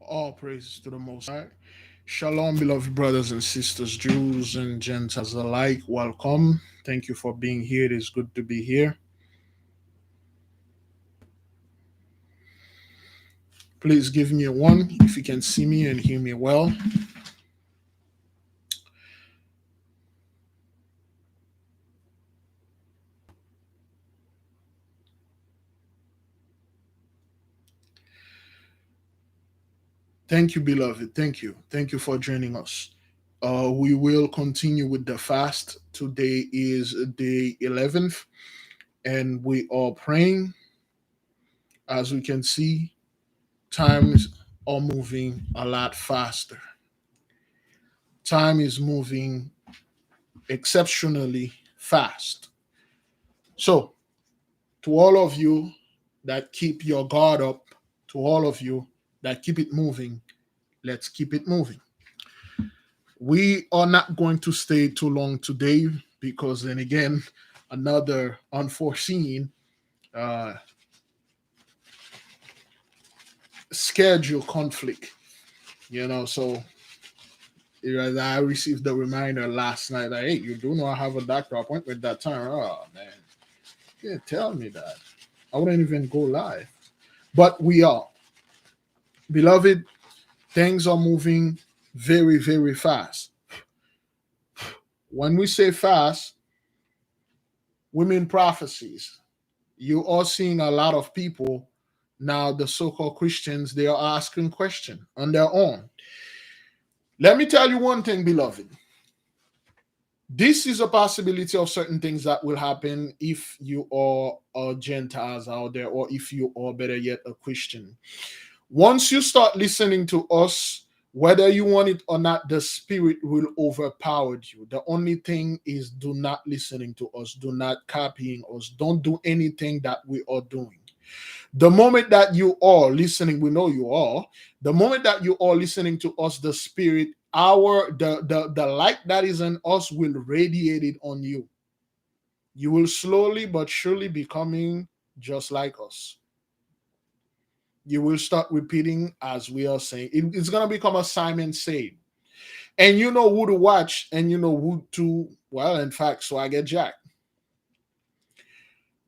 All praises to the Most High. Shalom, beloved brothers and sisters, Jews and Gentiles alike. Welcome. Thank you for being here. It is good to be here. Please give me a one if you can see me and hear me well. Thank you, beloved. Thank you. Thank you for joining us. We will continue with the fast. Today is day 11th, and we are praying. As we can see, times are moving a lot faster. Time is moving exceptionally fast. So, to all of you that keep your guard up, to all of you that keep it moving, let's keep it moving. We are not going to stay too long today because, then again, another unforeseen uh, schedule conflict, So, I received the reminder last night that, hey, you do not have a doctor appointment that time. Oh, man. You didn't tell me that. I wouldn't even go live. But we are. Beloved, things are moving very, very fast. When we say fast, we mean prophecies. You are seeing a lot of people now, the so-called Christians, they are asking questions on their own. Let me tell you one thing, beloved. This is a possibility of certain things that will happen if you are Gentiles out there, or if you are, better yet, a Christian. Once you start listening to us, whether you want it or not, the spirit will overpower you. The only thing is, do not listening to us, do not copying us, don't do anything that we are doing. The moment that you are listening, we know you are. The moment that you are listening to us, the spirit, the light that is in us will radiate it on you. You will slowly but surely becoming just like us. You will start repeating as we are saying. It's going to become a Simon said. And you know who to watch, and you know who to, well, in fact, so I get jacked.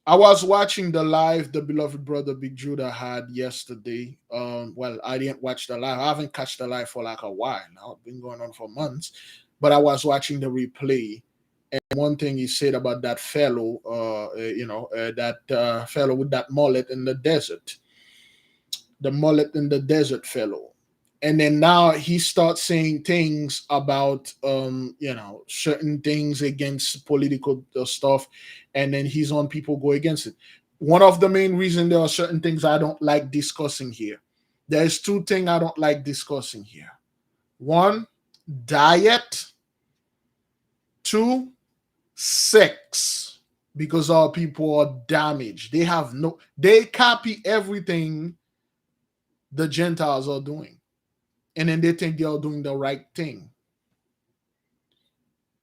I was watching the live the beloved brother Big Judah had yesterday. Well, I didn't watch the live. I haven't catched the live for like a while now. It's been going on for months. But I was watching the replay. And one thing he said about that fellow, that fellow with that mullet in the desert. The mullet in the desert fellow. And then now he starts saying things about certain things against political stuff, and then he's on people go against it. One of the main reasons, there are certain things I don't like discussing here. There's two things I don't like discussing here. One, diet. Two, sex. Because our people are damaged. They copy everything the Gentiles are doing. And then they think they are doing the right thing.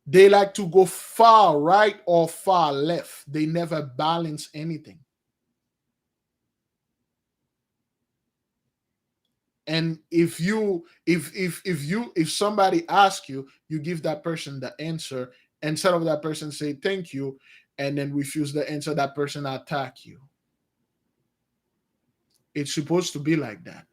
They like to go far right or far left. They never balance anything. And if somebody asks you, you give that person the answer, instead of that person say thank you and then refuse the answer, that person attack you. It's supposed to be like that.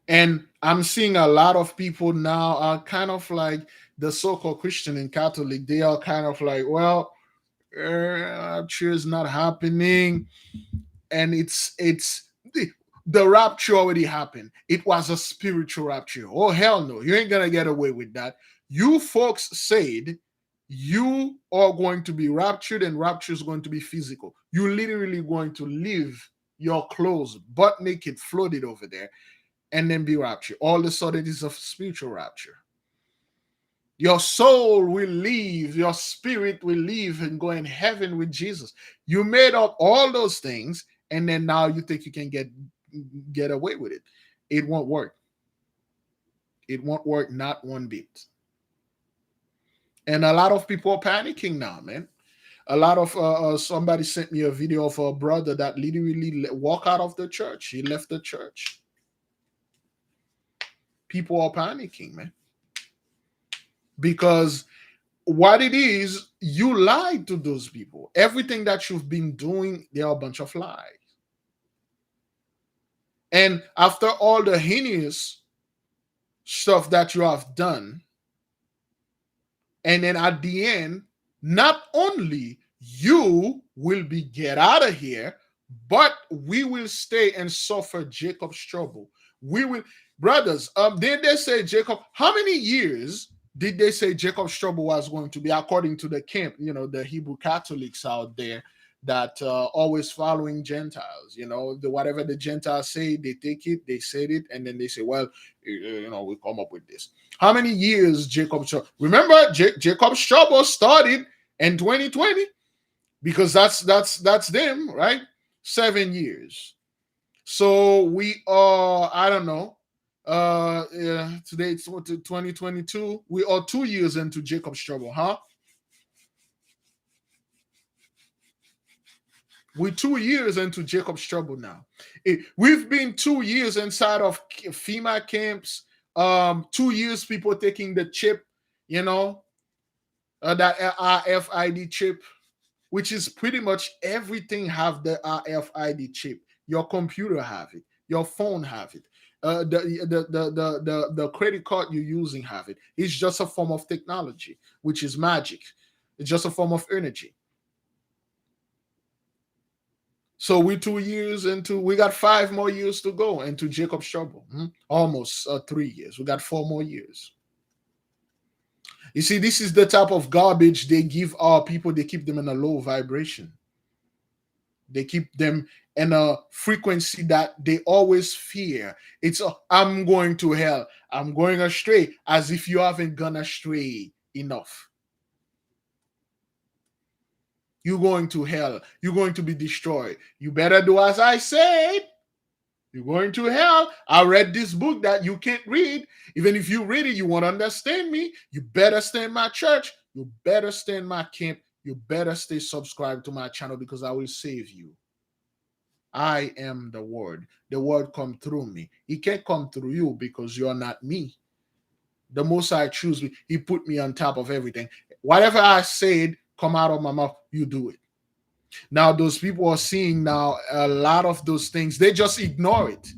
And I'm seeing a lot of people now are kind of like the so-called Christian and Catholic. They are kind of like, well, rapture is not happening, and it's the rapture already happened. It was a spiritual rapture. Oh hell no, you ain't gonna get away with that. You folks said you are going to be raptured, and rapture is going to be physical. You're literally going to leave your clothes butt naked, floated over there, and then be raptured. All of a sudden, it is a spiritual rapture. Your soul will leave, your spirit will leave and go in heaven with Jesus. You made up all those things, and then now you think you can get away with it. It won't work. It won't work, not one bit. And a lot of people are panicking now, man. A lot of somebody sent me a video of a brother that literally walked out of the church. He left the church. People are panicking, man, because what it is, you lied to those people. Everything that you've been doing, they are a bunch of lies. And after all the heinous stuff that you have done, and then at the end, not only you will be get out of here, but we will stay and suffer Jacob's trouble. We will, brothers. Did they say Jacob? How many years did they say Jacob's trouble was going to be, according to the camp? You know, the Hebrew Catholics out there that always following Gentiles. You know, whatever the Gentiles say, they take it, they said it, and then they say, well, you know, we come up with this. How many years Jacob's trouble? Remember, Jacob's trouble started in 2020, because that's them, right? 7 years. So we are, I don't know. Yeah, today it's 2022. We are 2 years into Jacob's trouble, huh? We're 2 years into Jacob's trouble now. We've been 2 years inside of FEMA camps. 2 years people taking the chip, you know, that RFID chip, which is pretty much everything have the RFID chip. Your computer have it. Your phone have it. The credit card you're using have it. It's just a form of technology, which is magic. It's just a form of energy. So we're 2 years into. We got 5 more years to go into Jacob's trouble. Almost 3 years. We got 4 more years. You see, this is the type of garbage they give our people. They keep them in a low vibration. They keep them in a frequency that they always fear. It's I'm going to hell. I'm going astray, as if you haven't gone astray enough. You're going to hell. You're going to be destroyed. You better do as I said. You're going to hell. I read this book that you can't read. Even if you read it, you won't understand me. You better stay in my church. You better stay in my camp. You better stay subscribed to my channel, because I will save you. I am the word. The word come through me. It can't come through you because you're not me. The most I choose me, he put me on top of everything. Whatever I said come out of my mouth, you do it. Now those people are seeing now a lot of those things. They just ignore it.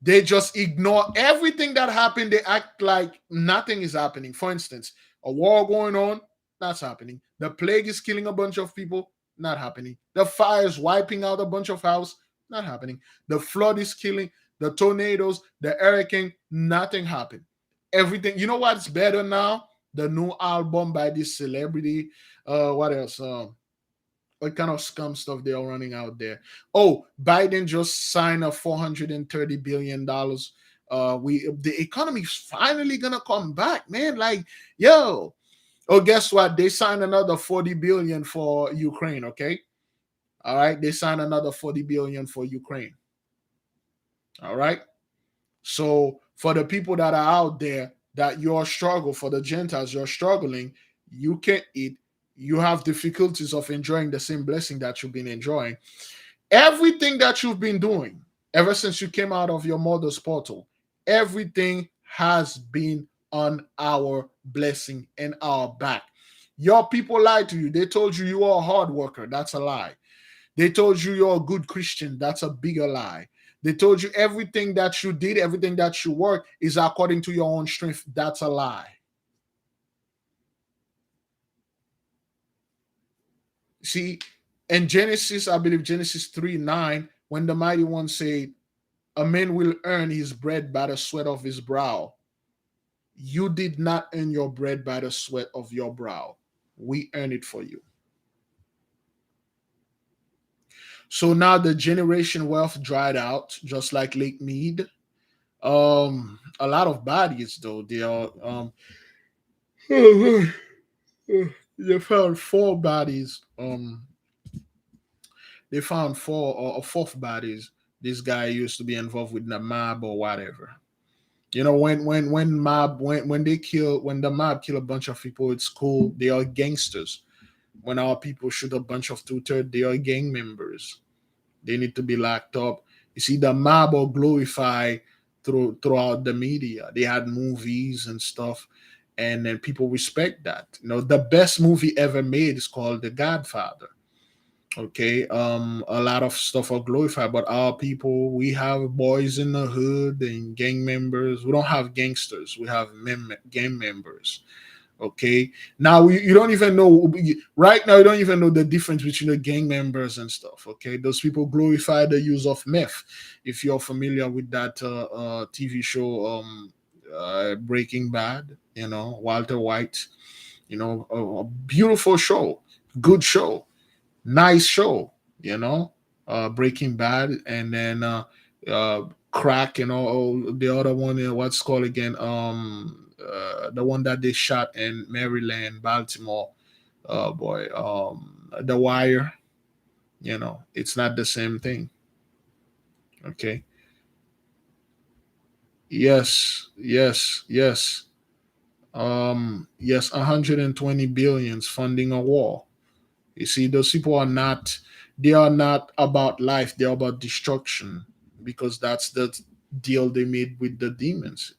They just ignore everything that happened. They act like nothing is happening. For instance, a war going on, that's happening. The plague is killing a bunch of people, not happening. The fire is wiping out a bunch of houses, not happening. The flood is killing, the tornadoes, the hurricane, nothing happened. Everything. You know what's better now? The new album by this celebrity. What else? What kind of scum stuff they are running out there? Oh, Biden just signed a $430 billion. The economy's finally gonna come back, man. Like, yo. Oh, guess what? They signed another 40 billion for Ukraine. Okay, all right. They signed another 40 billion for Ukraine. All right. So for the people that are out there, that you're struggle, for the Gentiles, you're struggling. You can't eat. You have difficulties of enjoying the same blessing that you've been enjoying. Everything that you've been doing ever since you came out of your mother's portal, everything has been on our blessing and our back. Your people lied to you. They told you you are a hard worker. That's a lie. They told you you're a good Christian. That's a bigger lie. They told you everything that you did, everything that you work is according to your own strength. That's a lie. See, in Genesis, I believe Genesis 3:9, when the mighty one said, a man will earn his bread by the sweat of his brow. You did not earn your bread by the sweat of your brow. We earn it for you. So now the generation wealth dried out, just like Lake Mead. A lot of bodies though, they are they found 4 bodies. They found 4 or 4th bodies. This guy used to be involved with Namab or whatever. When the mob kill a bunch of people, it's cool. They are gangsters. When our people shoot a bunch of two-third, they are gang members. They need to be locked up. You see, the mob are glorified throughout the media. They had movies and stuff, and then people respect that. The best movie ever made is called The Godfather. Okay, a lot of stuff are glorified, but our people, we have boys in the hood and gang members. We don't have gangsters. We have gang members. Okay, now you don't even know right now. You don't even know the difference between the gang members and stuff. Okay, those people glorify the use of meth. If you're familiar with that TV show, Breaking Bad, Walter White, a beautiful show, good show, nice show, you know, Breaking Bad, and then Crack, the other one, what's called again, the one that they shot in Maryland, Baltimore, boy, The Wire, it's not the same thing. Okay. Yes, yes, yes. Yes, 120 billions funding a war. You see, those people they are not about life, they're about destruction, because that's the deal they made with the demons.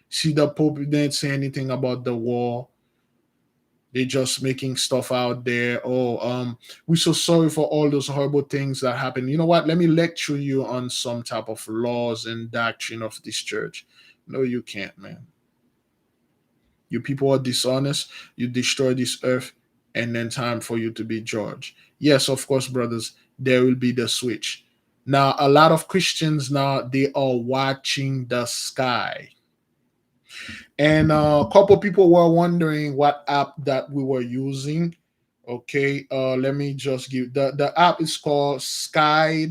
See, the Pope didn't say anything about the war. They're just making stuff out there. Oh, we're so sorry for all those horrible things that happen. You know what? Let me lecture you on some type of laws and doctrine of this church. No, you can't, man. You people are dishonest. You destroy this earth, and then time for you to be judged. Yes, of course, brothers, there will be the switch. Now, a lot of Christians now they are watching the sky, and a couple people were wondering what app that we were using. Okay, let me just give the app is called Sky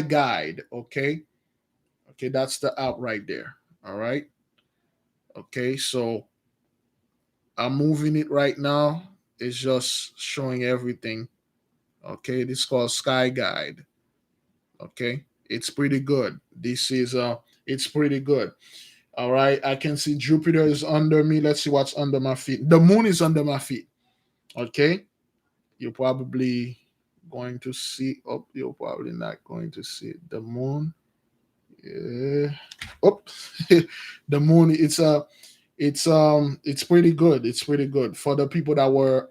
Guide. Okay, okay, that's the app right there. All right. Okay, so I'm moving it right now. It's just showing everything. Okay, this is called Sky Guide. Okay, it's pretty good. It's pretty good. All right, I can see Jupiter is under me. Let's see what's under my feet. The moon is under my feet. Okay, you're probably going to see. Oh, you're probably not going to see it. The moon. Yeah. Oh, the moon. It's pretty good. It's pretty good for the people that were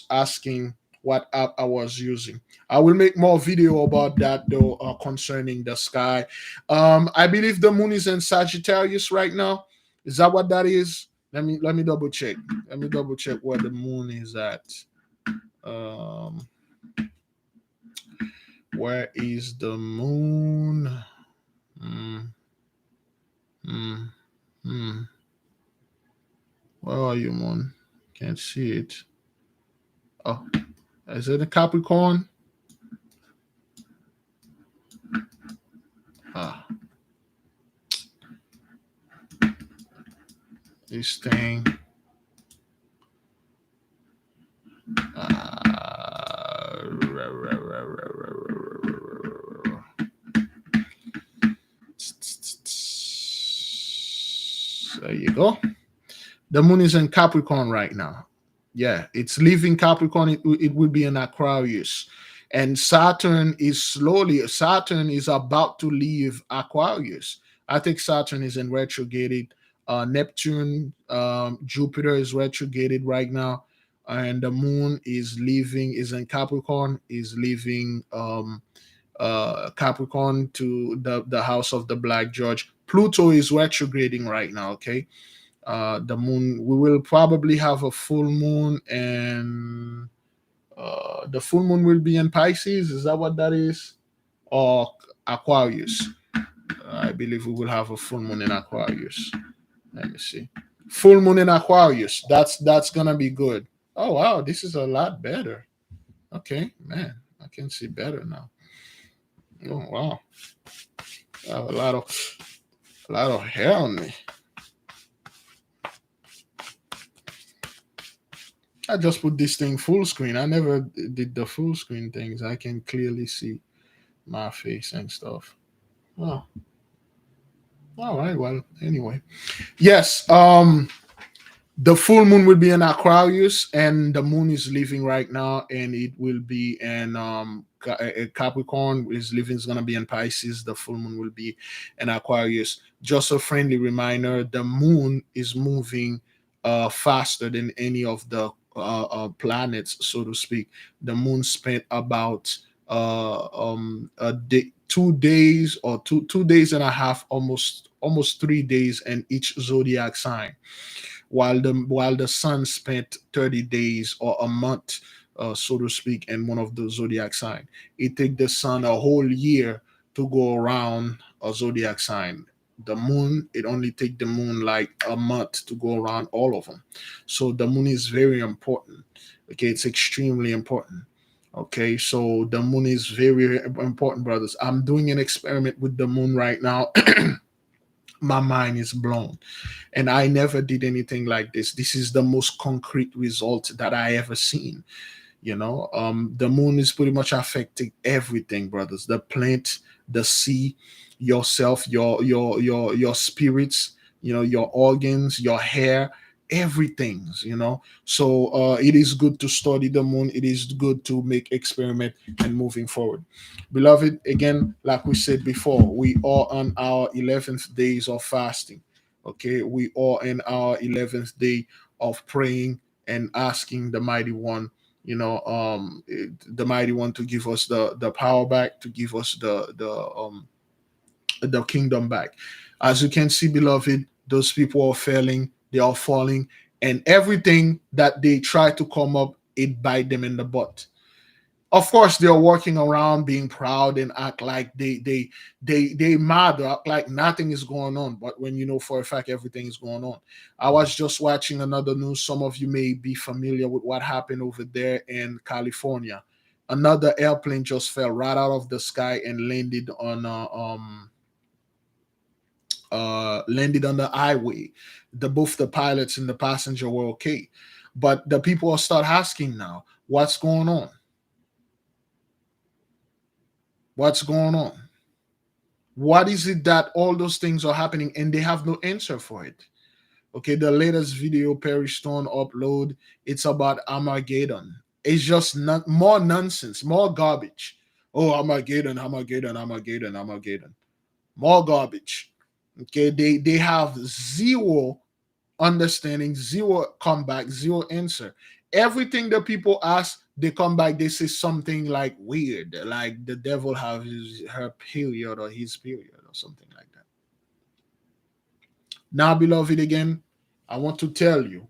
asking what app I was using. I will make more video about that though, concerning the sky. I believe the moon is in Sagittarius right now. Is that what that is? Let me double check. Let me double check where the moon is at. Um, where is the moon? Hmm. Hmm. Hmm. Where are you, moon? Can't see it. Oh, is it a Capricorn? Ah, this thing. There you go. The moon is in Capricorn right now. Yeah, it's leaving Capricorn. It will be in Aquarius. And Saturn is about to leave Aquarius. I think Saturn is in retrograded. Neptune, Jupiter is retrograded right now. And the moon is in Capricorn, is leaving Capricorn to the house of the Black Judge. Pluto is retrograding right now, okay? The moon, we will probably have a full moon, and the full moon will be in Pisces. Is that what that is? Or Aquarius? I believe we will have a full moon in Aquarius. Let me see. Full moon in Aquarius. That's gonna be good. Oh wow, this is a lot better. Okay, man, I can see better now. Oh wow, I have a lot of hair on me. I just put this thing full screen. I never did the full screen things. I can clearly see my face and stuff. Oh, All right. Well, anyway, yes. The full moon will be in Aquarius, and the moon is leaving right now, and it will be in Capricorn. Is leaving is gonna be in Pisces. The full moon will be in Aquarius. Just a friendly reminder: the moon is moving faster than any of the planets, so to speak. The moon spent about a day, 2 days, or two days and a half, almost 3 days in each zodiac sign, while the sun spent 30 days or a month, so to speak, in one of the zodiac sign. It take the sun a whole year to go around a zodiac sign. The moon, it only take the moon like a month to go around all of them. So the moon is very important. Okay, it's extremely important. Okay, so the moon is very important, brothers. I'm doing an experiment with the moon right now. My mind is blown, and I never did anything like this. This is the most concrete result that I ever seen. The moon is pretty much affecting everything, brothers. The plant, the sea, yourself, your spirits, your organs, your hair, everything. So it is good to study the moon. It is good to make experiment and moving forward. Beloved, again, like we said before, we are on our 11th days of fasting. Okay, we are in our 11th day of praying and asking the mighty one, the mighty one, to give us the power back, to give us the kingdom back. As you can see, beloved, those people are failing, they are falling, and everything that they try to come up, it bite them in the butt. Of course, they're walking around being proud and act like they mad, act like nothing is going on, but when you know for a fact everything is going on. I was just watching another news. Some of you may be familiar with what happened over there in California. Another airplane just fell right out of the sky and landed on the highway. Both the pilots and the passenger were okay, but the people are start asking now, what's going on? What's going on? What is it that all those things are happening and they have no answer for it? Okay, the latest video Perry Stone upload, it's about Armageddon. It's just not more nonsense, more garbage. Oh, Armageddon, Armageddon, Armageddon, Armageddon. More garbage. Okay, they have zero understanding, zero comeback, zero answer. Everything that people ask, they come back, they say something like weird, like the devil have her period or his period or something like that. Now, beloved, again, I want to tell you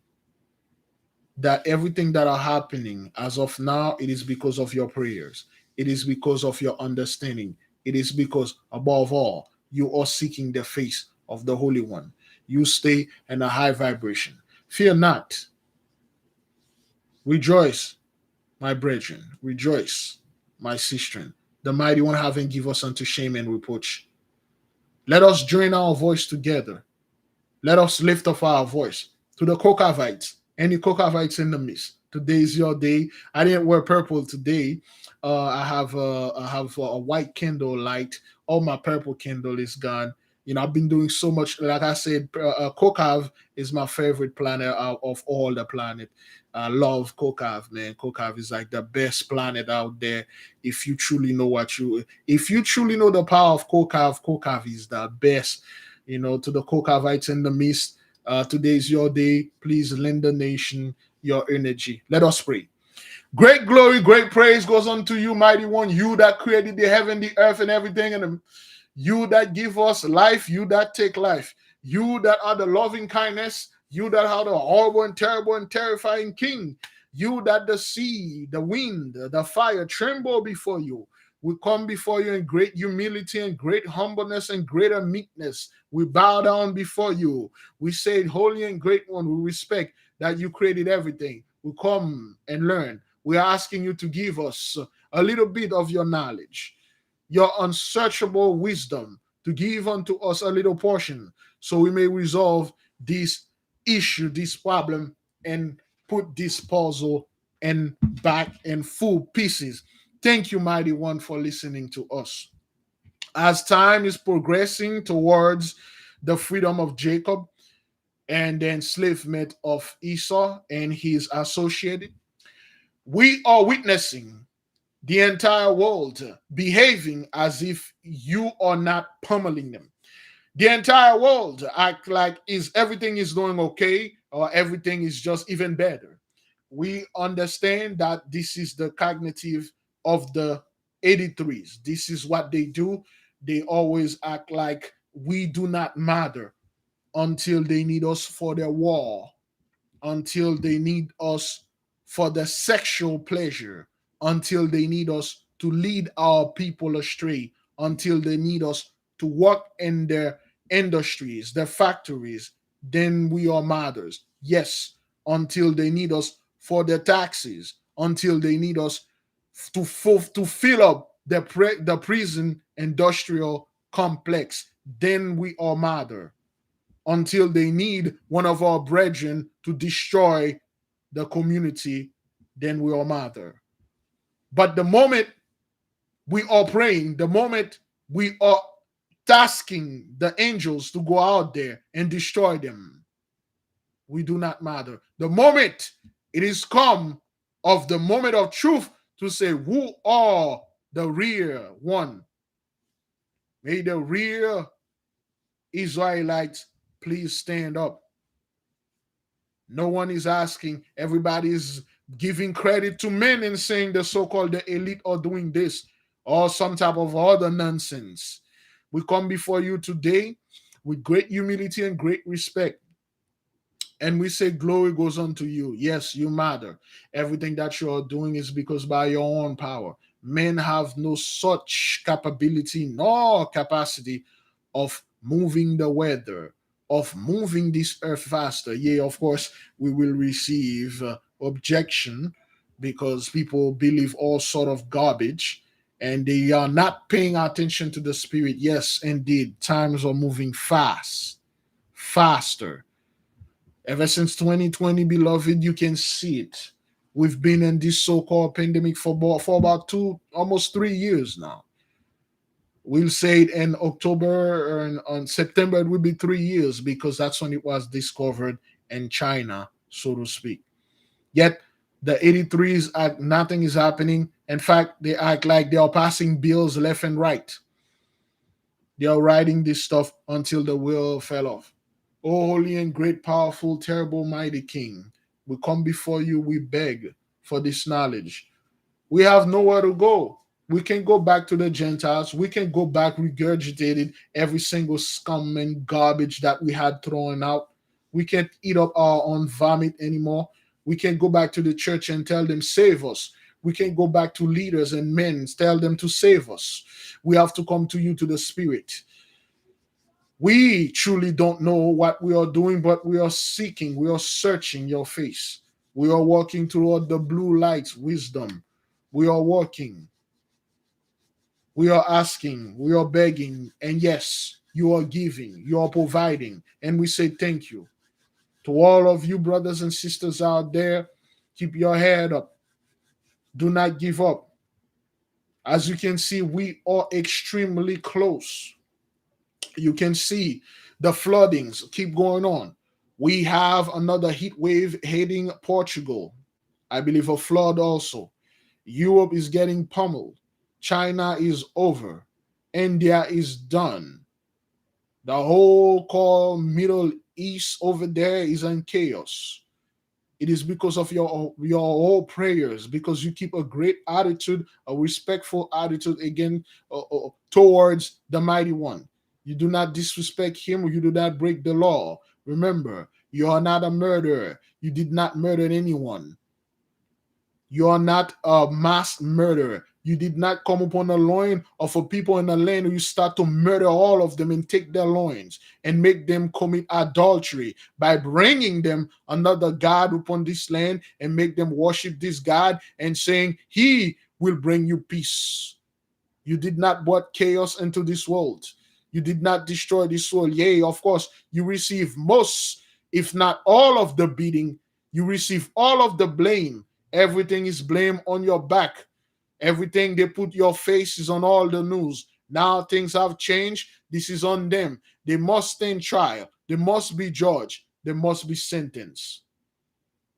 that everything that are happening as of now, it is because of your prayers. It is because of your understanding. It is because, above all, you are seeking the face of the Holy One. You stay in a high vibration. Fear not. Rejoice, my brethren. Rejoice, my sister. The mighty one haven't give us unto shame and reproach. Let us join our voice together. Let us lift up our voice to the Kokavites. Any Kokavites in the midst? Today is your day. I didn't wear purple today. I have a white candle light. All my purple candle is gone. I've been doing so much. Like I said, Kokav is my favorite planet out of all the planet. I love Kokav, man. Kokav is like the best planet out there. If you truly know the power of Kokav, Kokav is the best. To the Kokavites in the mist, today is your day. Please lend the nation your energy. Let us pray. Great glory, great praise goes unto you, mighty one. You that created the heaven, the earth, and everything in them. You that give us life, you that take life. You that are the loving kindness. You that are the horrible and terrible and terrifying king. You that the sea, the wind, the fire tremble before you. We come before you in great humility and great humbleness and greater meekness. We bow down before you. We say, Holy and Great One, we respect that you created everything. We come and learn. We are asking you to give us a little bit of your knowledge, your unsearchable wisdom, to give unto us a little portion so we may resolve this issue, this problem, and put this puzzle and back in full pieces. Thank you, mighty one, for listening to us. As time is progressing towards the freedom of Jacob and the enslavement of Esau and his associated. We are witnessing the entire world behaving as if you are not pummeling them. The entire world act like is everything is doing okay or everything is just even better. We understand that this is the cognitive of the 83s. This is what they do. They always act like we do not matter until they need us for their war, until they need us for the sexual pleasure, until they need us to lead our people astray, until they need us to work in their industries, their factories, then we are martyrs. Yes, until they need us for their taxes, until they need us to fill up the prison industrial complex, then we are martyr. Until they need one of our brethren to destroy the community, then we are martyr. But the moment we are praying, the moment we are tasking the angels to go out there and destroy them, we do not matter. The moment it is come of the moment of truth to say who are the real one, may the real Israelites please stand up. No one is asking. Everybody is giving credit to men and saying the so-called the elite are doing this or some type of other nonsense. We come before you today with great humility and great respect. And we say glory goes unto you. Yes, you matter. Everything that you are doing is because by your own power. Men have no such capability nor capacity of moving the weather, of moving this earth faster. Yeah, of course, we will receive objection because people believe all sort of garbage and they are not paying attention to the spirit. Yes, indeed, times are moving faster. Ever since 2020, beloved, you can see it. We've been in this so-called pandemic for about almost 3 years now. We'll say it in October and on September it will be 3 years because that's when it was discovered in China, so to speak. Yet the 83s act nothing is happening. In fact, they act like they are passing bills left and right. They are writing this stuff until the wheel fell off. O holy and great, powerful, terrible, mighty King, we come before you, we beg for this knowledge. We have nowhere to go. We can go back to the Gentiles. We can go back regurgitated every single scum and garbage that we had thrown out. We can't eat up our own vomit anymore. We can go back to the church and tell them, save us. We can go back to leaders and men, tell them to save us. We have to come to you, to the Spirit. We truly don't know what we are doing, but we are seeking, we are searching your face. We are walking toward the blue lights, wisdom. We are walking. We are asking, we are begging, and yes, you are giving, you are providing, and we say thank you. To all of you brothers and sisters out there, keep your head up. Do not give up. As you can see, we are extremely close. You can see the floodings keep going on. We have another heat wave hitting Portugal. I believe a flood also. Europe is getting pummeled. China is over. India is done. The whole called Middle East over there is in chaos. It is because of your whole prayers, because you keep a great attitude, a respectful attitude again towards the mighty one. You do not disrespect him, or you do not break the law. Remember, you are not a murderer. You did not murder anyone. You are not a mass murderer. You did not come upon the loin of a people in the land where you start to murder all of them and take their loins and make them commit adultery by bringing them another God upon this land and make them worship this God and saying he will bring you peace. You did not brought chaos into this world. You did not destroy this world. Yea, of course, you receive most, if not all of the beating. You receive all of the blame. Everything is blame on your back. Everything they put your face is on all the news. Now things have changed. This is on them. They must stand trial. They must be judged. They must be sentenced.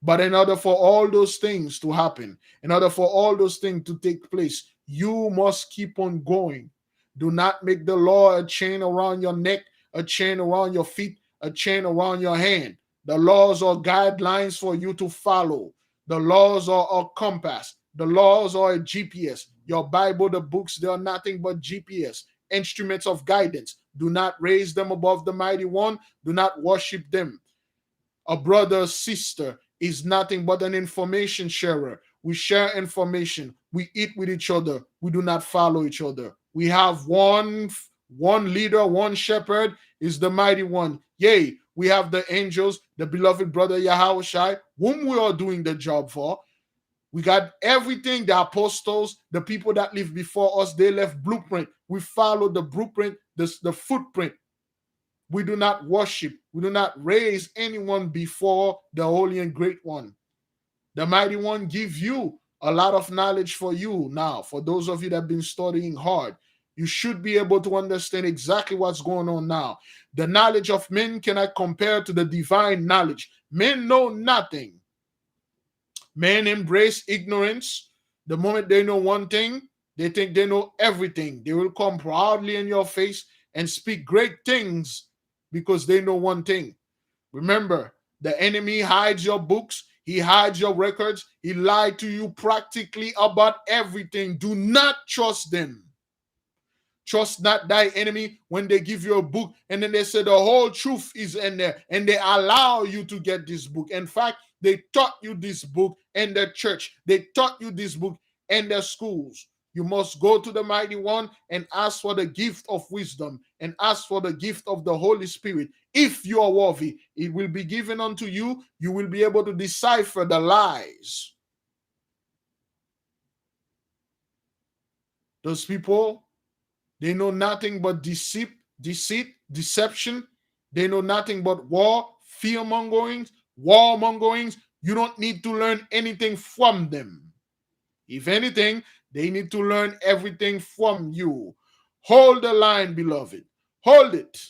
But in order for all those things to happen, in order for all those things to take place, you must keep on going. Do not make the law a chain around your neck, a chain around your feet, a chain around your hand. The laws are guidelines for you to follow. The laws are a compass. The laws are a GPS. Your Bible, the books, they are nothing but GPS, instruments of guidance. Do not raise them above the mighty one. Do not worship them. A brother or sister is nothing but an information sharer. We share information. We eat with each other. We do not follow each other. We have one leader, one shepherd is the mighty one. Yea, we have the angels, the beloved brother Yahushai, whom we are doing the job for. We got everything, the apostles, the people that lived before us, they left blueprint. We follow the blueprint, the footprint. We do not worship. We do not raise anyone before the Holy and Great One. The Mighty One gives you a lot of knowledge for you now. For those of you that have been studying hard, you should be able to understand exactly what's going on now. The knowledge of men cannot compare to the divine knowledge. Men know nothing. Men embrace ignorance. The moment they know one thing, they think they know everything. They will come proudly in your face and speak great things because they know one thing. Remember, the enemy hides your books. He hides your records. He lied to you practically about everything. Do not trust them. Trust not thy enemy when they give you a book and then they say the whole truth is in there and they allow you to get this book. In fact, they taught you this book in the church. They taught you this book in their schools. You must go to the Mighty One and ask for the gift of wisdom and ask for the gift of the Holy Spirit. If you are worthy, it will be given unto you. You will be able to decipher the lies. Those people, they know nothing but deceit, deception. They know nothing but war, fear-mongerings, warmongerings. You don't need to learn anything from them. If anything, they need to learn everything from you. Hold the line, beloved. Hold it.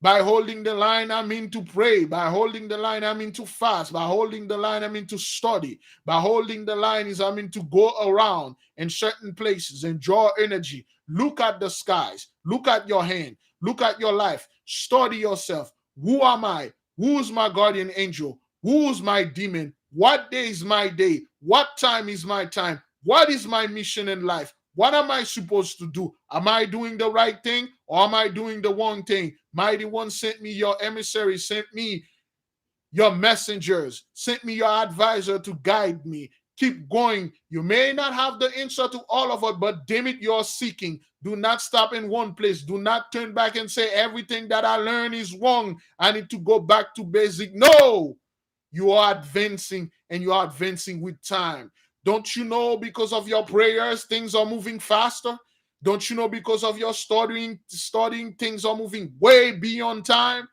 By holding the line, I mean to pray. By holding the line, I mean to fast. By holding the line, I mean to study. By holding the line I mean to go around in certain places and draw energy. Look at the skies. Look at your hand. Look at your life. Study yourself. Who am I? Who's my guardian angel? Who's my demon? What day is my day? What time is my time? What is my mission in life? What am I supposed to do? Am I doing the right thing or am I doing the wrong thing? Mighty One sent me your emissary, sent me your messengers, sent me your advisor to guide me. Keep going. You may not have the answer to all of it, but damn it, you're seeking. Do not stop in one place. Do not turn back and say everything that I learned is wrong. I need to go back to basic. No, you are advancing and you are advancing with time. Don't you know because of your prayers, things are moving faster? Don't you know because of your studying, things are moving way beyond time?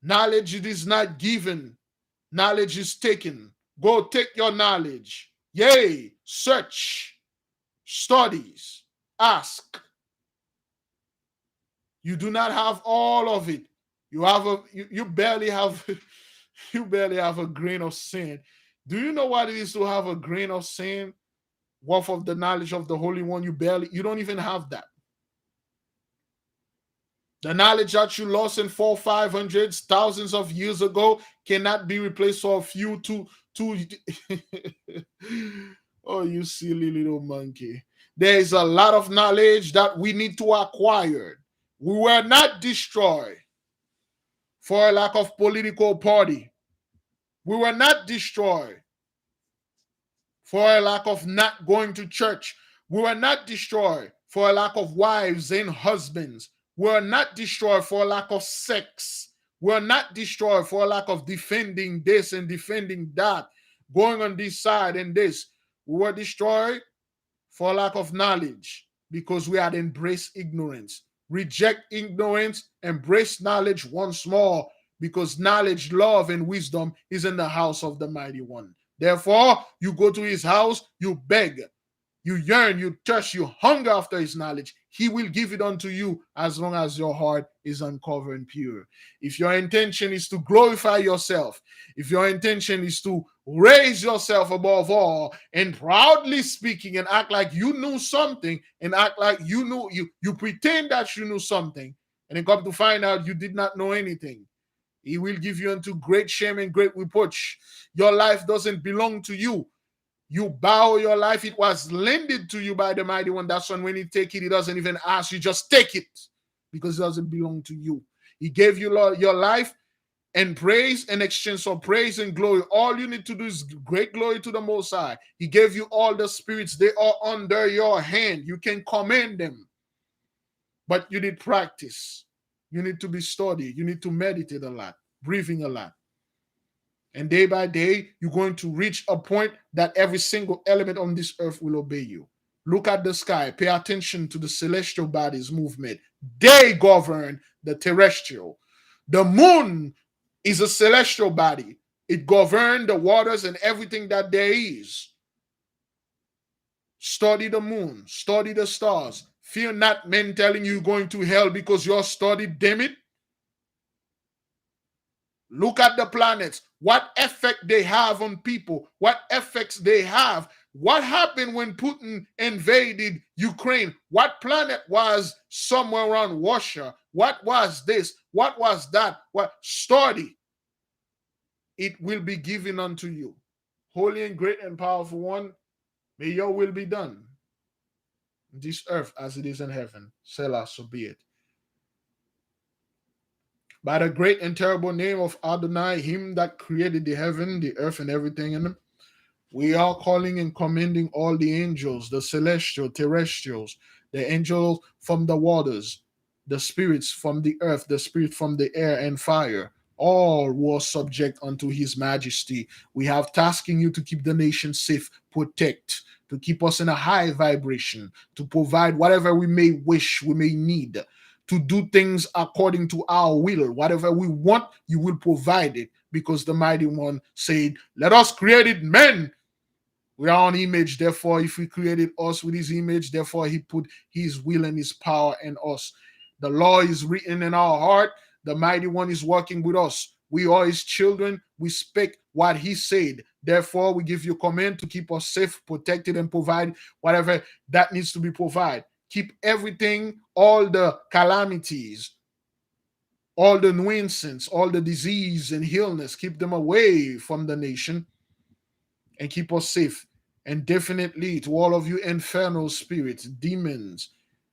Knowledge it is not given. Knowledge is taken. Go take your knowledge. Yea, search, studies, ask. You do not have all of it. You barely have you barely have a grain of sand. Do you know what it is to have a grain of sand worth of the knowledge of the Holy One? You don't even have that. The knowledge that you lost in 400-500 thousands of years ago cannot be replaced for a few two. Oh, you silly little monkey. There is a lot of knowledge that we need to acquire. We were not destroyed for a lack of political party. We were not destroyed for a lack of not going to church. We were not destroyed for a lack of wives and husbands. We were not destroyed for a lack of sex. We were not destroyed for a lack of defending this and defending that, going on this side and this. We were destroyed for a lack of knowledge because we had embraced ignorance. Reject ignorance, embrace knowledge once more, because knowledge, love, and wisdom is in the house of the Mighty One. Therefore, you go to his house, you beg. you yearn, you thirst, you hunger after his knowledge, he will give it unto you as long as your heart is uncovered and pure. If your intention is to glorify yourself, if your intention is to raise yourself above all and proudly speaking and act like you knew something and act like you pretend that you knew something and then come to find out you did not know anything, he will give you unto great shame and great reproach. Your life doesn't belong to you. You bow your life. It was lended to you by the mighty one. That's when he take it, he doesn't even ask you, just take it because it doesn't belong to you. He gave you your life and praise in exchange for praise and glory. All you need to do is great glory to the Most High. He gave you all the spirits. They are under your hand. You can command them. But you need practice. You need to be studied. You need to meditate a lot, breathing a lot. And day by day, you're going to reach a point that every single element on this earth will obey you. Look at the sky. Pay attention to the celestial bodies movement. They govern the terrestrial. The moon is a celestial body. It governs the waters and everything that there is. Study the moon. Study the stars. Fear not men telling you you're going to hell because you're studied, damn it. Look at the planets, what effect they have on people, what effects they have. What happened when Putin invaded Ukraine? What planet was somewhere around Russia? What was this? What was that? What study? It will be given unto you. Holy and great and powerful one, may your will be done. This earth as it is in heaven. Selah, so be it. By the great and terrible name of Adonai, him that created the heaven, the earth, and everything in them, we are calling and commending all the angels, the celestial, terrestrials, the angels from the waters, the spirits from the earth, the spirit from the air and fire, all who are subject unto his majesty. We have tasking you to keep the nation safe, protect, to keep us in a high vibration, to provide whatever we may wish, we may need, to do things according to our will. Whatever we want, you will provide it, because the mighty one said, let us create it men. We are on image, therefore, if he created us with his image, therefore he put his will and his power in us. The law is written in our heart. The mighty one is working with us. We are his children. We speak what he said. Therefore, we give you command to keep us safe, protected, and provide whatever that needs to be provided. Keep everything, all the calamities, all the nuisance, all the disease and illness, keep them away from the nation and keep us safe. And definitely to all of you infernal spirits, demons,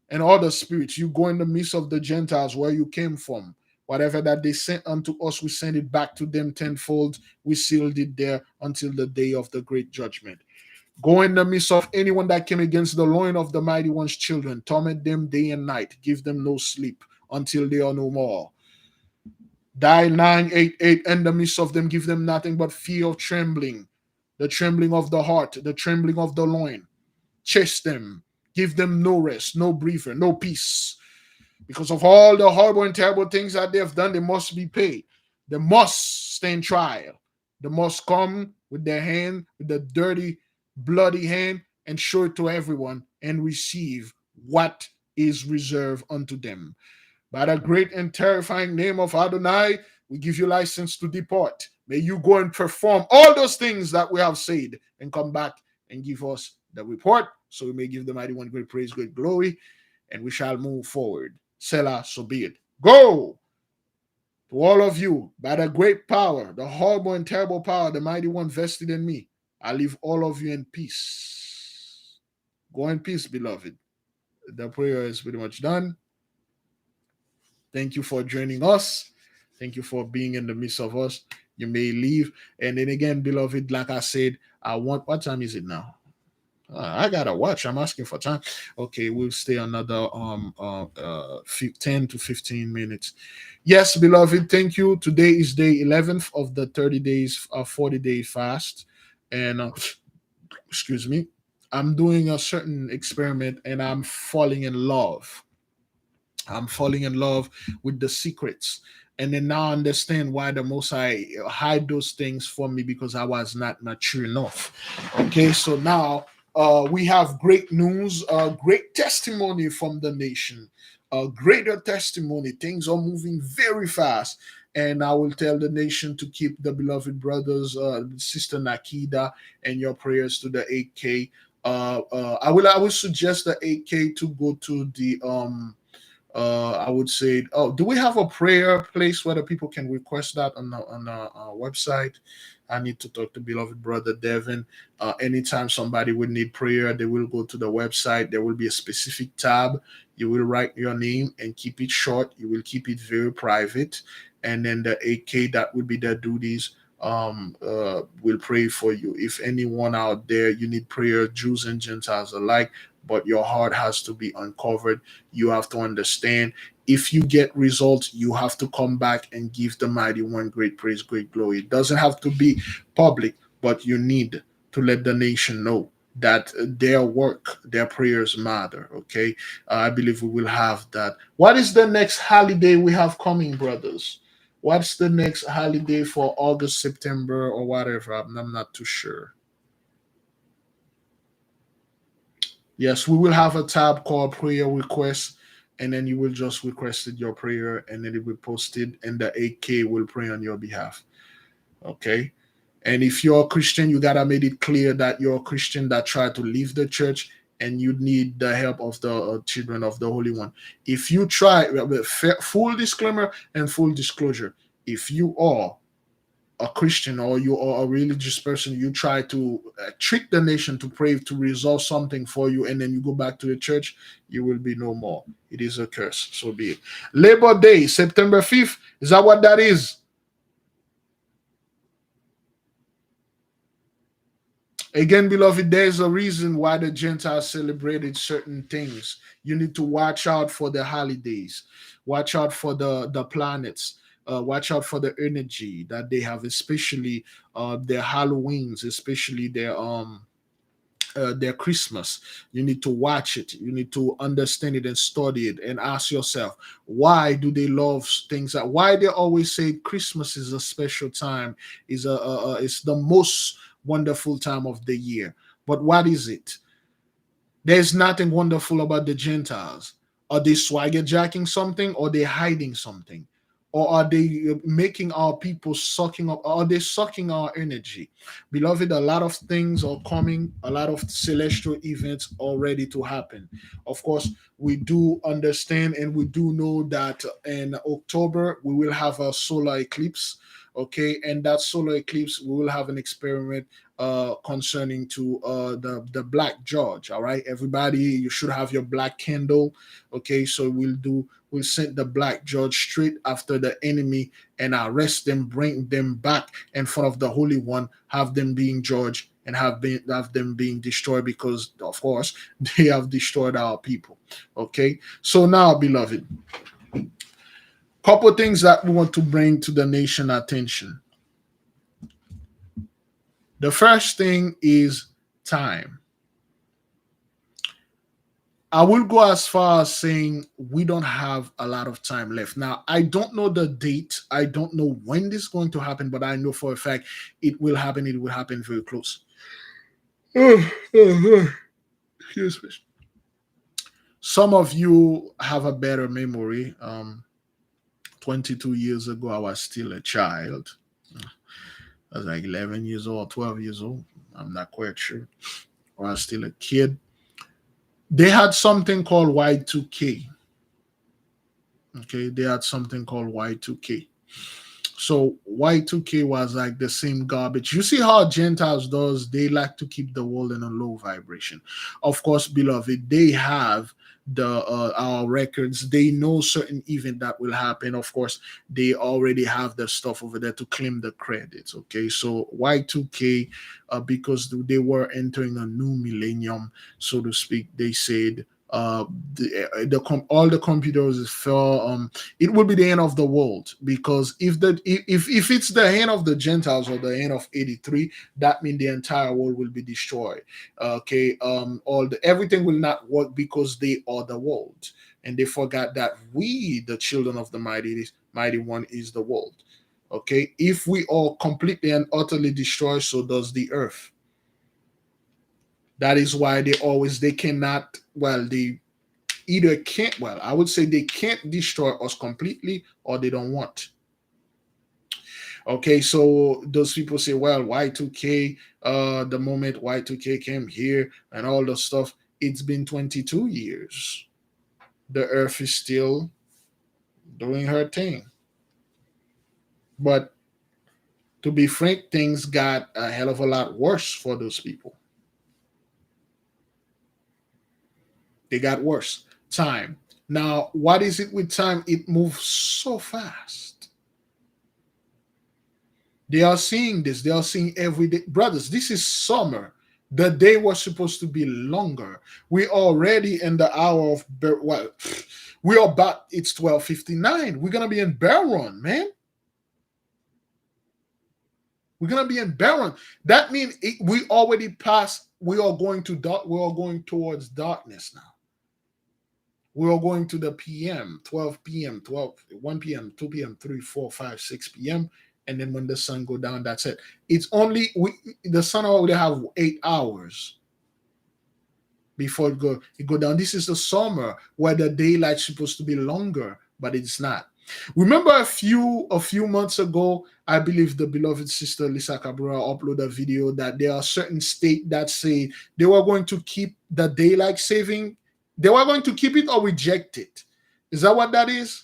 and other spirits, you go in the midst of the Gentiles where you came from. Whatever that they sent unto us, we send it back to them tenfold. We sealed it there until the day of the great judgment. Go in the midst of anyone that came against the loin of the mighty one's children. Torment them day and night. Give them no sleep until they are no more. Die 988 in the midst of them. Give them nothing but fear of trembling. The trembling of the heart. The trembling of the loin. Chase them. Give them no rest, no breather, no peace. Because of all the horrible and terrible things that they have done, they must be paid. They must stand trial. They must come with their hand, with the dirty, bloody hand, and show it to everyone and receive what is reserved unto them. By the great and terrifying name of Adonai, we give you license to depart. May you go and perform all those things that we have said and come back and give us the report, so we may give the mighty one great praise, great glory, and we shall move forward. Selah, so be it. Go to all of you by the great power, the horrible and terrible power, the mighty one vested in me. I leave all of you in peace. Go in peace, beloved. The prayer is pretty much done. Thank you for joining us. Thank you for being in the midst of us. You may leave. And then again, beloved, like I said, what time is it now? I gotta watch. I'm asking for time. Okay, we'll stay another 10 to 15 minutes. Yes, beloved, thank you. Today is day 11th of the 30 days, 40-day fast, and excuse me, I'm doing a certain experiment, and I'm falling in love. I'm falling in love with the secrets. And then now I understand why the Most High hide those things from me, because I was not mature enough. Okay, so now We have great news, great testimony from the nation, greater testimony. Things are moving very fast. And I will tell the nation to keep the beloved brothers, Sister Nakida, and your prayers to the 8K. I will suggest the 8K to go to the I would say, oh, do we have a prayer place where the people can request that on the website? I need to talk to beloved brother Devin. Anytime somebody would need prayer, they will go to the website. There will be a specific tab. You will write your name and keep it short. You will keep it very private, and then the 8K, that would be their duties. Will pray for you. If anyone out there you need prayer, Jews and Gentiles alike, but your heart has to be uncovered. You have to understand, if you get results, you have to come back and give the mighty one great praise, great glory. It doesn't have to be public, but you need to let the nation know that their work, their prayers matter. Okay. I believe we will have that. What is the next holiday we have coming, brothers? What's the next holiday for August, September, or whatever? I'm not too sure. Yes, we will have a tab called prayer requests, and then you will just requested your prayer, and then it will post it, and the 8K will pray on your behalf. Okay. And if you're a Christian, you gotta make it clear that you're a Christian that try to leave the church and you need the help of the children of the Holy One. If you try, full disclaimer and full disclosure, if you are a Christian or you are a religious person, you try to trick the nation to pray to resolve something for you, and then you go back to the church, you will be no more. It is a curse. So be it. Labor Day, September 5th. Is that what that is? Again, beloved, there's a reason why the Gentiles celebrated certain things. You need to watch out for the holidays, watch out for the planets, watch out for the energy that they have, especially their Halloweens, especially their Christmas. You need to watch it. You need to understand it and study it and ask yourself, why do they love things that? Why they always say Christmas is a special time? It's the most wonderful time of the year. But what is it? There's nothing wonderful about the Gentiles. Are they swagger jacking something, or they hiding something? Or are they making our people sucking up? Are they sucking our energy? Beloved, a lot of things are coming, a lot of celestial events are ready to happen. Of course, we do understand and we do know that in October we will have a solar eclipse. Okay, and that solar eclipse, we will have an experiment concerning to the black judge. All right, everybody, you should have your black candle. Okay, so we'll send the black judge straight after the enemy and arrest them, bring them back in front of the Holy One, have them being judged, and have them being destroyed, because of course they have destroyed our people. Okay, so now, beloved, couple things that we want to bring to the nation attention. The first thing is time. I will go as far as saying we don't have a lot of time left. Now, I don't know the date. I don't know when this is going to happen, but I know for a fact it will happen. It will happen very close. Excuse me. Some of you have a better memory. 22 years ago, I was still a child. I was like 11 years old, 12 years old. I'm not quite sure. I was still a kid. They had something called Y2K. Okay, they had something called Y2K. So Y2K was like the same garbage. You see how Gentiles does, they like to keep the world in a low vibration. Of course, beloved, they have the our records. They know certain event that will happen. Of course, they already have the stuff over there to claim the credits. Okay, so Y2K, because they were entering a new millennium, so to speak, they said all the computers fell. It will be the end of the world, because if it's the end of the Gentiles or the end of 83, that means the entire world will be destroyed. Okay, everything will not work because they are the world, and they forgot that we, the children of the mighty one, is the world. Okay, if we are completely and utterly destroyed, so does the earth. That is why they cannot, well, they either can't, well, I would say they can't destroy us completely, or they don't want. Okay, so those people say, well, Y2K, the moment Y2K came here and all the stuff, it's been 22 years. The earth is still doing her thing. But to be frank, things got a hell of a lot worse for those people. They got worse. Time. Now, what is it with time? It moves so fast. They are seeing this. They are seeing every day. Brothers, this is summer. The day was supposed to be longer. We already in the hour of well, we are about, it's 12:59. We're gonna be in Baron, man. We're gonna be in Baron. That means we already passed. We are going to dark. We are going towards darkness now. We are going to the PM, 12 p.m., 12, 1 p.m., 2 p.m., 3, 4, 5, 6 p.m. And then when the sun go down, that's it. It's only the sun already have 8 hours before it go down. This is the summer where the daylight's supposed to be longer, but it's not. Remember a few months ago, I believe the beloved sister Lisa Cabrera uploaded a video that there are certain states that say they were going to keep the daylight saving. They were going to keep it or reject it. Is that what that is?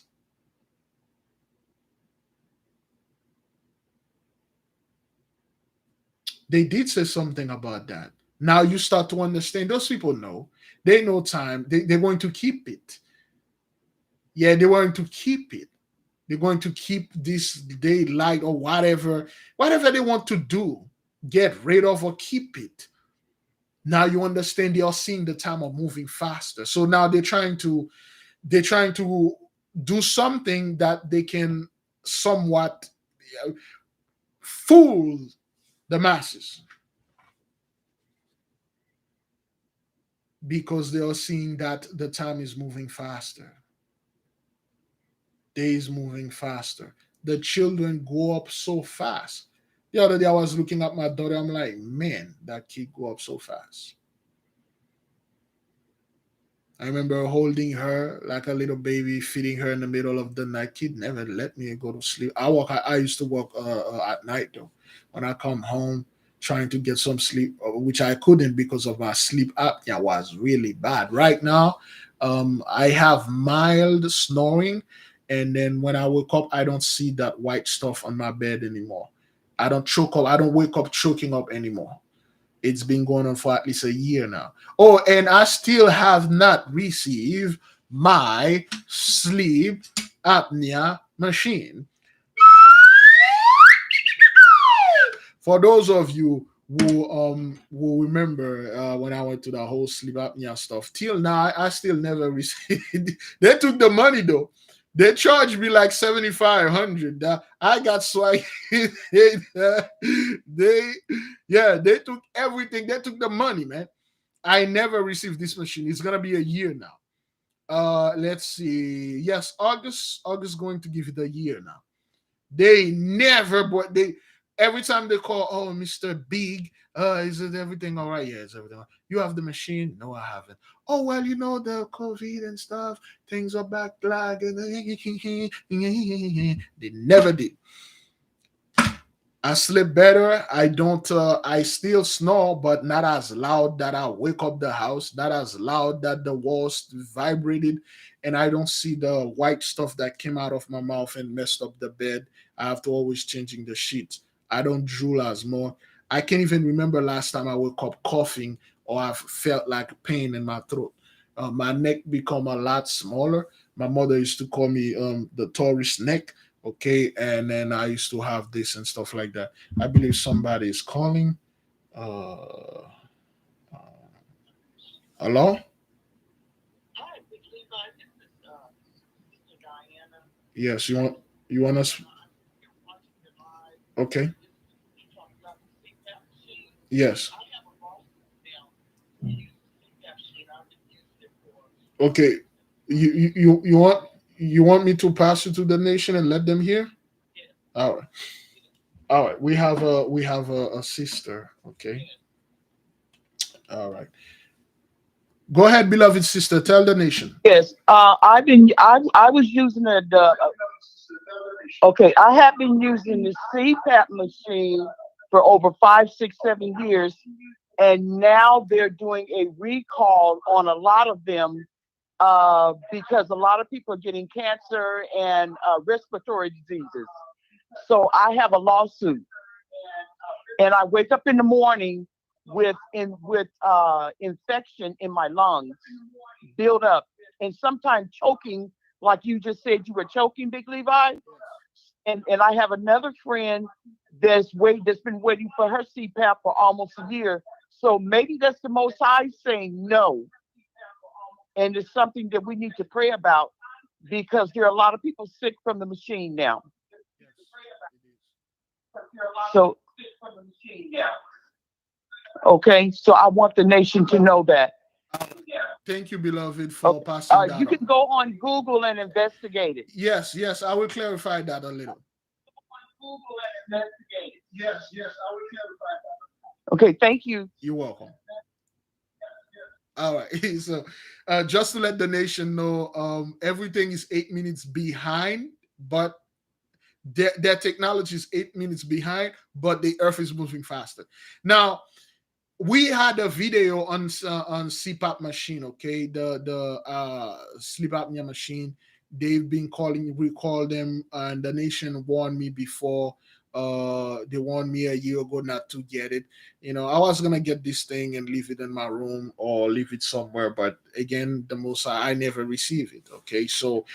They did say something about that. Now you start to understand. Those people know. They know time. They're going to keep it. Yeah, they're going to keep it. They're going to keep this daylight or whatever they want to do. Get rid of or keep it. Now you understand they are seeing the time of moving faster. So now they're trying to do something that they can somewhat fool the masses, because they are seeing that the time is moving faster. Days moving faster. The children grow up so fast. The other day I was looking at my daughter. I'm like, man, that kid grew up so fast. I remember holding her like a little baby, feeding her in the middle of the night. Kid never let me go to sleep. I used to work at night though. When I come home, trying to get some sleep, which I couldn't because of my sleep apnea was really bad. Right now, I have mild snoring, and then when I wake up, I don't see that white stuff on my bed anymore. I don't choke up. I don't wake up choking up anymore. It's been going on for at least a year now. Oh, and I still have not received my sleep apnea machine. For those of you who remember when I went to the whole sleep apnea stuff, till now I still never received. They took the money though. They charged me like 7,500. I got swag. they they took everything. They took the money, man. I never received this machine. It's gonna be a year now. Let's see. Yes, August going to give it a year now. They never, but they every time they call, oh, Mr. Big, is it everything all right? Yeah, it's everything all right. You have the machine? No, I haven't. Oh, well, the COVID and stuff, things are backlogged. They never did. I sleep better. I don't. I still snore, but not as loud that I wake up the house. Not as loud that the walls vibrated, and I don't see the white stuff that came out of my mouth and messed up the bed. I have to always changing the sheets. I don't drool as more. I can't even remember last time I woke up coughing or I felt like pain in my throat. My neck become a lot smaller. My mother used to call me the tourist neck. Okay, and then I used to have this and stuff like that. I believe somebody is calling. Uh, Hello? Yes, you want us? Okay. Yes. Okay. You want me to pass it to the nation and let them hear? All right. All right. We have a sister. Okay. All right. Go ahead, beloved sister. Tell the nation. Yes, I was using the okay. I have been using the CPAP machine for over 5, 6, 7 years, and now they're doing a recall on a lot of them because a lot of people are getting cancer and respiratory diseases. So I have a lawsuit, and I wake up in the morning with infection in my lungs, build up, and sometimes choking, like you just said you were choking, Big Levi. And I have another friend that's been waiting for her CPAP for almost a year. So maybe that's the Most High saying no, and it's something that we need to pray about because there are a lot of people sick from the machine now. Yes, it is. So okay, so I want the nation to know that. All right. Thank you, beloved, for Okay, passing that you on. can go on Google and investigate it. Yes, yes, I will clarify that a little. Google and investigate it. Yes, yes, I will clarify that. Okay, thank you. You're welcome. All right. So, just to let the nation know, everything is 8 minutes behind, but their technology is 8 minutes behind, but the Earth is moving faster. Now, we had a video on CPAP machine, okay, the sleep apnea machine. They've been calling, recall them, and the nation warned me before. They warned me a year ago not to get it. I was gonna get this thing and leave it in my room or leave it somewhere, but again, the most I never receive it. Okay, so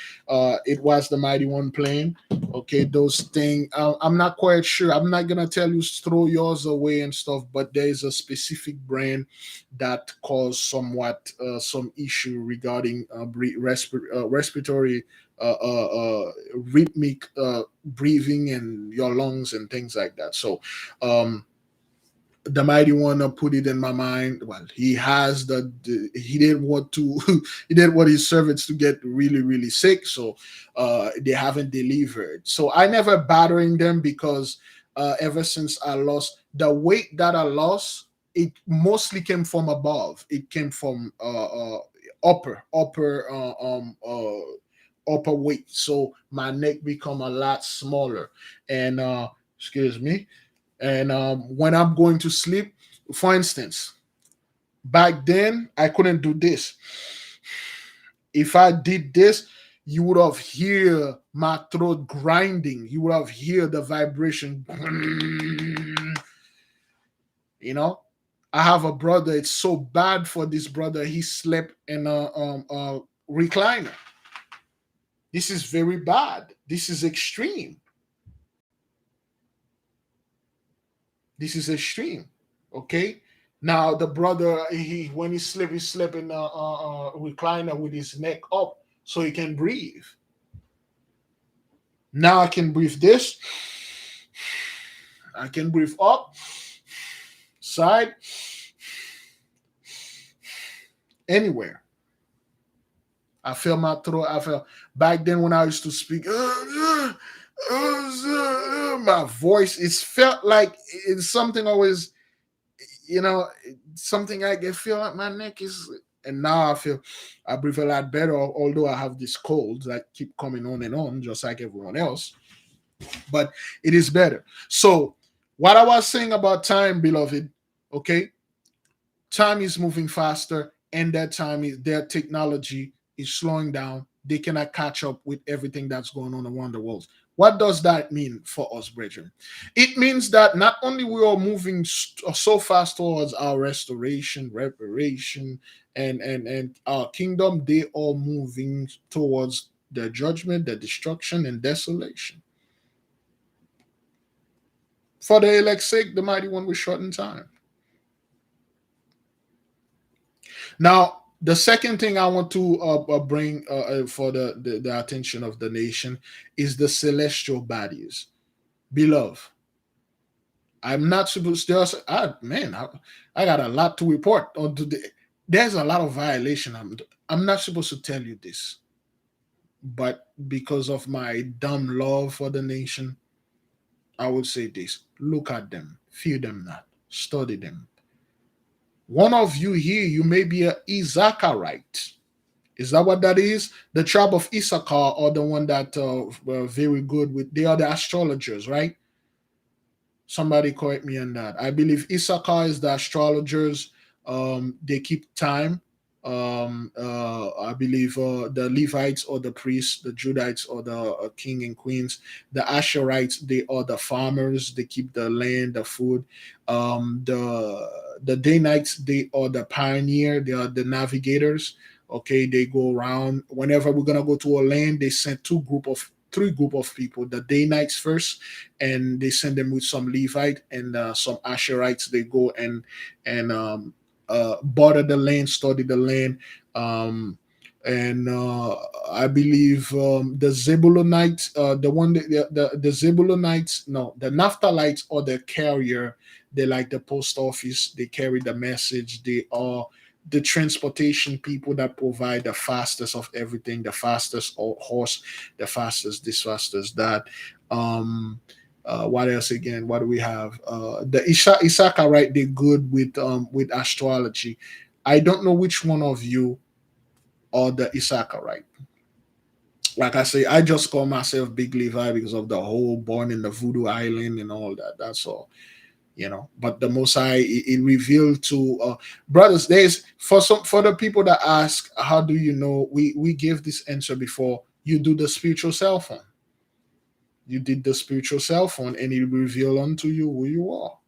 it was the mighty one playing. Okay, those thing, I'm not quite sure. I'm not gonna tell you throw yours away and stuff, but there is a specific brand that caused somewhat some issue regarding respiratory rhythmic breathing and your lungs and things like that. So um the mighty one put it in my mind. Well, he has he didn't want to he didn't want his servants to get really really sick, so they haven't delivered. So I never battering them because ever since I lost the weight that I lost, it mostly came from above. It came from upper weight, so my neck become a lot smaller. And excuse me. And when I'm going to sleep, for instance, back then I couldn't do this. If I did this, you would have hear my throat grinding. You would have hear the vibration. You know, I have a brother. It's so bad for this brother. He slept in a recliner. This is very bad. This is extreme. This is extreme. Okay. Now the brother, he when he slept in a recliner with his neck up so he can breathe. Now I can breathe this. I can breathe up, side, anywhere. I feel my throat. I feel back then when I used to speak, my voice. It felt like it's something always, something I can feel like my neck is. And now I breathe a lot better. Although I have these colds that keep coming on and on, just like everyone else, but it is better. So, what I was saying about time, beloved, okay, time is moving faster, and that time is their technology is slowing down. They cannot catch up with everything that's going on around the world. What does that mean for us, brethren? It means that not only we are moving so fast towards our restoration, reparation, and our kingdom, they are moving towards the judgment, the destruction, and desolation. For the elect's sake, the mighty one was short in time. Now, the second thing I want to bring for the attention of the nation is the celestial bodies. Beloved, I'm not supposed to. Man, I got a lot to report on today. There's a lot of violation. I'm not supposed to tell you this, but because of my dumb love for the nation, I would say this: look at them, fear them not, study them. One of you here, you may be a Issacharite. Is that what that is? The tribe of Issachar are the one that were very good with. They are the astrologers, right? Somebody correct me on that. I believe Issachar is the astrologers. They keep time. I believe the Levites or the priests, the Judites or the king and queens, the Asherites, they are the farmers. They keep the land, the food. The Danites, they are the pioneer. They are the navigators. Okay, they go around. Whenever we're gonna go to a land, they send three group of people. The Danites first, and they send them with some Levite and some Asherites. They go and border the land, study the land. Um, and I believe the Zebulonites, the Zebulonites, no, the Naphtalites or the carrier. They like the post office. They carry the message. They are the transportation people that provide the fastest of everything, the fastest horse, the fastest this, fastest that. Um, what else again? What do we have? The Issacharite, they're good with astrology. I don't know which one of you are the Issacharite. Like I say, I just call myself Big Levi because of the whole born in the Voodoo Island and all that. That's all. But the Most High, it revealed to brothers. There's for the people that ask, how do you know? We gave this answer before. You do the spiritual cell phone. You did the spiritual cell phone, and it reveal unto you who you are.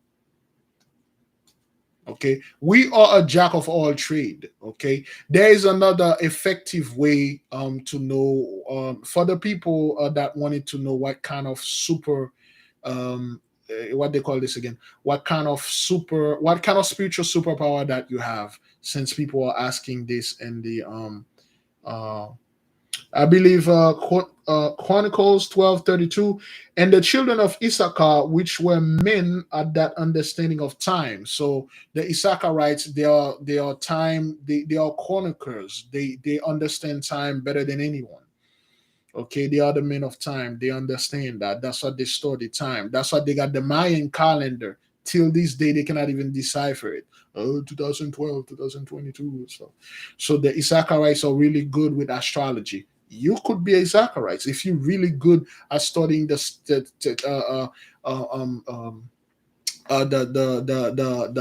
Okay, we are a jack of all trade. Okay, there is another effective way to know for the people that wanted to know what kind of super um what they call this again, what kind of spiritual superpower that you have, since people are asking this in the uh I believe Chronicles 12:32, and the children of Issachar, which were men at that understanding of time. So the Issacharites, they are time, they are chroniclers. They understand time better than anyone. Okay, they are the men of time. They understand that. That's why they store the time. That's why they got the Mayan calendar. Till this day, they cannot even decipher it. Oh, 2012, 2022. So the Issacharites are really good with astrology. You could be a Issacharite if you're really good at studying the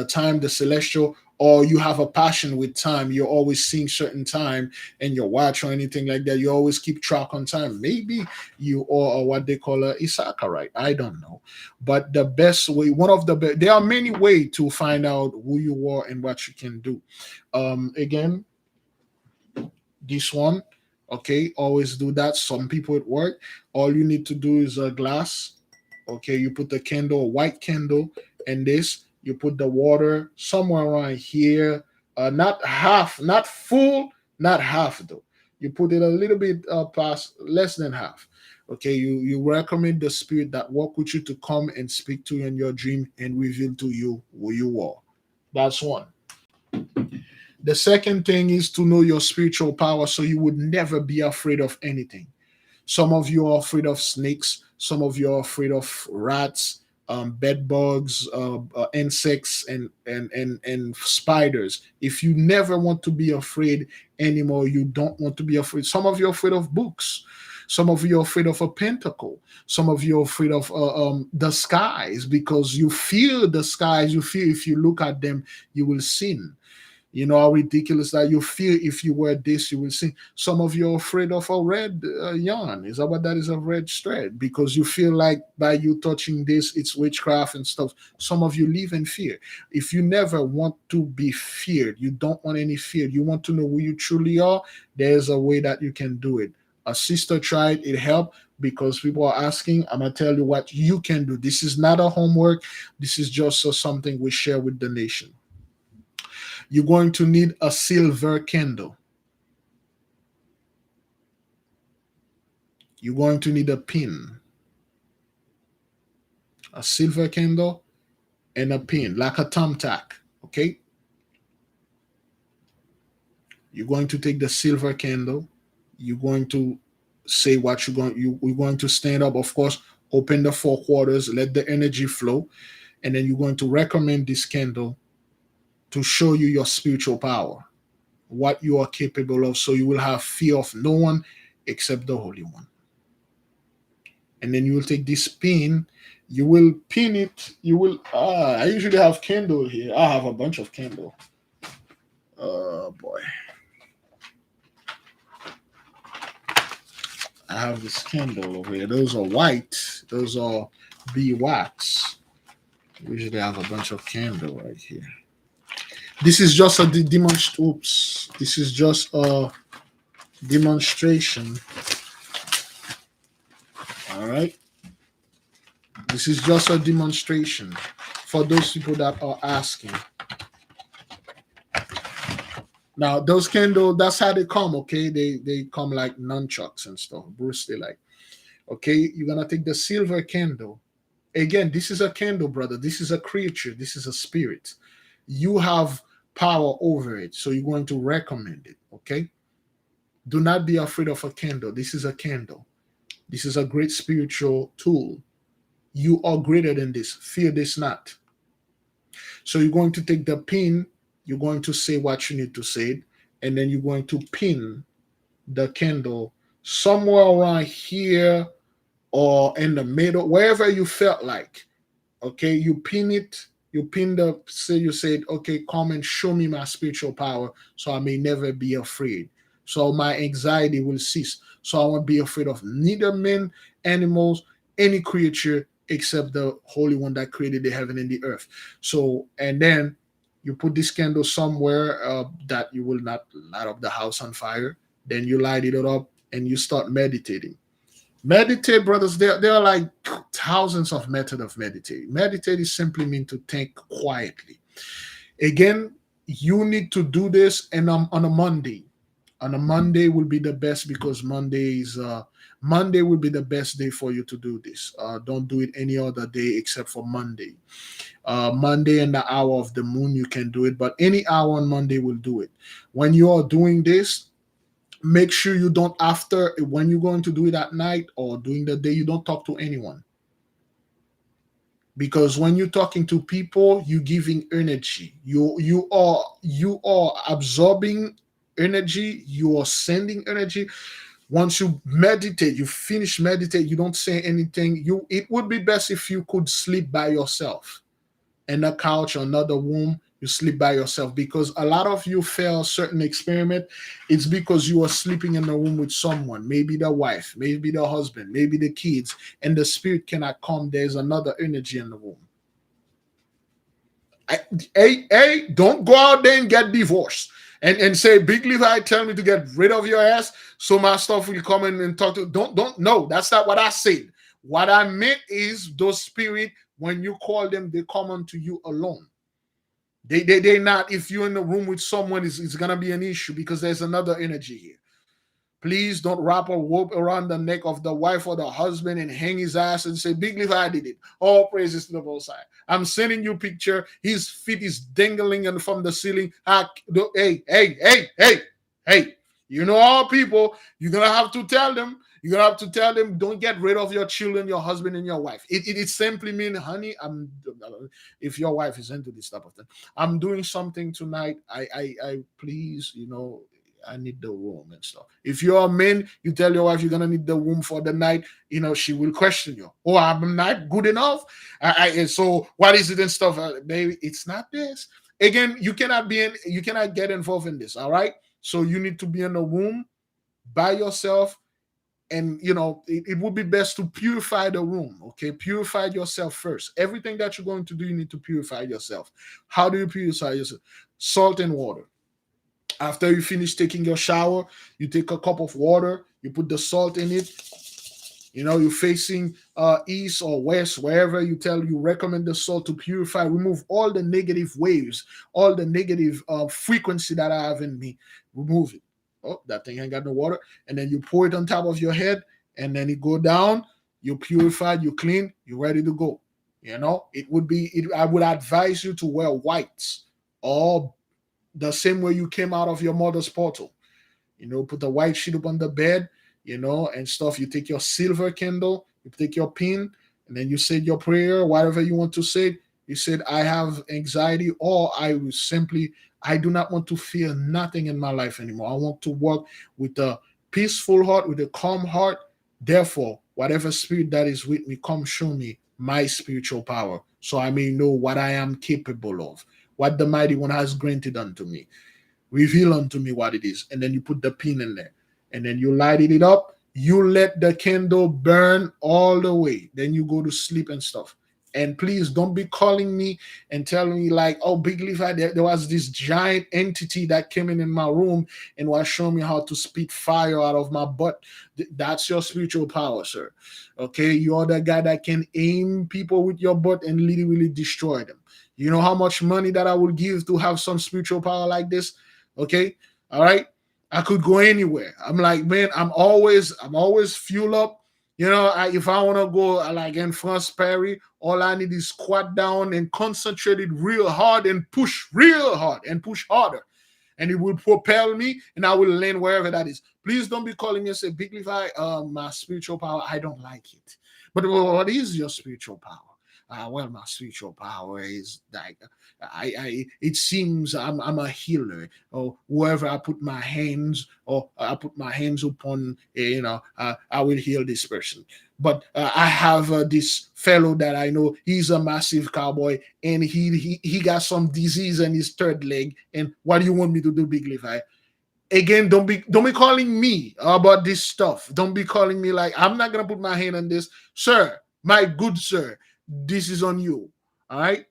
time, the celestial, or you have a passion with time. You're always seeing certain time in your watch or anything like that. You always keep track on time. Maybe you are what they call a Issacharite. I don't know, but the best way, one of the best. There are many ways to find out who you are and what you can do. Again, this one, okay, always do that. Some people at work, all you need to do is a glass. Okay, you put the candle, a white candle, and this, you put the water somewhere around here, not half, not full, not half though. You put it a little bit past, less than half. Okay, you recommend the spirit that walk with you to come and speak to you in your dream and reveal to you who you are. That's one. The second thing is to know your spiritual power so you would never be afraid of anything. Some of you are afraid of snakes. Some of you are afraid of rats, bed bugs, insects, and spiders. If you never want to be afraid anymore, you don't want to be afraid. Some of you are afraid of books. Some of you are afraid of a pentacle. Some of you are afraid of the skies because you fear the skies. You fear if you look at them, you will sin. You know how ridiculous that you feel if you wear this, you will see. Some of you are afraid of a red yarn. Is that what that is? A red thread? Because you feel like by you touching this, it's witchcraft and stuff. Some of you live in fear. If you never want to be feared, you don't want any fear, you want to know who you truly are, there's a way that you can do it. A sister tried, it helped because people are asking. I'm going to tell you what you can do. This is not a homework. This is just something we share with the nation. You're going to need a silver candle. You're going to need a pin, a silver candle, and a pin, like a thumbtack. Okay? You're going to take the silver candle. You're going to say what you're going to stand up, of course, open the four quarters, let the energy flow, and then you're going to recommend this candle to show you your spiritual power, what you are capable of, so you will have fear of no one except the Holy One. And then you will take this pin, you will pin it, you will I usually have candle here. I have a bunch of candle. Oh boy. I have this candle over here. Those are white. Those are beeswax. Usually I have a bunch of candle right here. This is just a oops. This is just a demonstration. All right. This is just a demonstration for those people that are asking. Now, those candles, that's how they come, okay? They come like nunchucks and stuff. Bruce, they like. Okay, you're gonna take the silver candle. Again, this is a candle, brother. This is a creature. This is a spirit. You have power over it, so you're going to recommend it, okay? Do not be afraid of a candle. This is a candle. This is a great spiritual tool. You are greater than this. Fear this not. So you're going to take the pin, you're going to say what you need to say, and then you're going to pin the candle somewhere around here or in the middle, wherever you felt like. Okay, you pin it, you pin the, say you said, okay, come and show me my spiritual power so I may never be afraid. So my anxiety will cease. So I won't be afraid of neither men, animals, any creature except the Holy One that created the heaven and the earth. So, and then you put this candle somewhere that you will not light up the house on fire. Then you light it up and you start meditating. Meditate, brothers. There are like thousands of methods of meditating. Meditate is simply mean to think quietly. Again, you need to do this and on a Monday. On a Monday will be the best because Monday will be the best day for you to do this. Don't do it any other day except for Monday. Monday and the hour of the moon you can do it, but any hour on Monday will do it. When you are doing this, make sure you don't, after, when you're going to do it at night or during the day, you don't talk to anyone, because when you're talking to people, you're giving energy. You are absorbing energy. You are sending energy. Once you meditate, you finish meditate, you don't say anything. It would be best if you could sleep by yourself in a couch or another room. You sleep by yourself, because a lot of you fail certain experiment. It's because you are sleeping in a room with someone, maybe the wife, maybe the husband, maybe the kids, and the spirit cannot come. There's another energy in the room. Hey, don't go out there and get divorced and say, Big Levi tell me to get rid of your ass so my stuff will come in and talk to. Don't. No, that's not what I said. What I meant is those spirit, when you call them, they come unto you alone. They not, if you're in the room with someone, it's gonna be an issue because there's another energy here. Please don't wrap a rope around the neck of the wife or the husband and hang his ass and say, Big Levi did it. All praises to the Most High. I'm sending you a picture. His feet is dangling and from the ceiling. Hey. You know, all people, you're gonna have to tell them. You're gonna have to tell them, don't get rid of your children, your husband, and your wife. It simply means, honey, if your wife is into this type of thing, I'm doing something tonight. I please, I need the room and stuff. If you're a man, you tell your wife you're gonna need the room for the night. She will question you. Oh, I'm not good enough. So what is it and stuff, baby? It's not this. Again, you cannot get involved in this. All right. So you need to be in a room by yourself, and it would be best to purify the room. Okay, purify yourself first. Everything that you're going to do, you need to purify yourself. How do you purify yourself? Salt and water. After you finish taking your shower, you take a cup of water, you put the salt in it. You're facing east or west, wherever you recommend the salt to purify, remove all the negative waves, all the negative frequency that I have in me. Remove it. Oh, that thing ain't got no water. And then you pour it on top of your head, and then it go down. You purified, you clean, you're ready to go. I would advise you to wear whites, or the same way you came out of your mother's portal. Put the white sheet up on the bed, and stuff. You take your silver candle, you take your pin, and then you say your prayer, whatever you want to say. He said, I have anxiety, or I do not want to fear nothing in my life anymore. I want to walk with a peaceful heart, with a calm heart. Therefore, whatever spirit that is with me, come show me my spiritual power, so I may know what I am capable of, what the mighty one has granted unto me. Reveal unto me what it is. And then you put the pin in there. And then you light it up. You let the candle burn all the way. Then you go to sleep and stuff. And please don't be calling me and telling me like, oh, Big Levi, there was this giant entity that came in my room and was showing me how to spit fire out of my butt. That's your spiritual power, sir. Okay, you're the guy that can aim people with your butt and literally destroy them. You know how much money that I would give to have some spiritual power like this? Okay, all right. I could go anywhere. I'm like, man, I'm always fuel up. If I want to go like in France, Paris, all I need is squat down and concentrate it real hard and push real hard and push harder. And it will propel me and I will land wherever that is. Please don't be calling me and say, Big Levi, my spiritual power, I don't like it. But what is your spiritual power? Well, my spiritual power is like it seems I'm a healer, or wherever I put my hands, or I put my hands upon, I will heal this person. But I have this fellow that I know. He's a massive cowboy, and he got some disease in his third leg. And what do you want me to do, Big Levi? Again, don't be calling me about this stuff. Don't be calling me like I'm not gonna put my hand on this, sir. My good sir, this is on you. All right.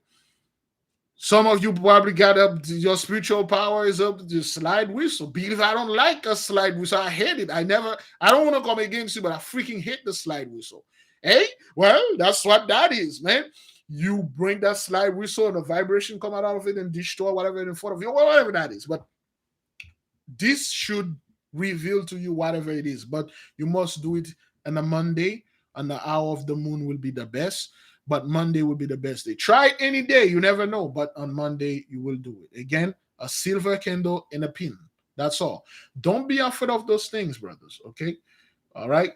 Some of you probably got up. Your spiritual power is up to slide whistle. Because I don't like a slide whistle. I hate it. I don't want to come against you, but I freaking hate the slide whistle. Hey, well, that's what that is, man. You bring that slide whistle and the vibration come out of it and destroy whatever in front of you, whatever that is. But this should reveal to you whatever it is, but you must do it on a Monday, and the hour of the moon will be the best. But Monday will be the best day. Try it any day, you never know. But on Monday, you will do it. Again, a silver candle and a pin. That's all. Don't be afraid of those things, brothers. Okay. All right.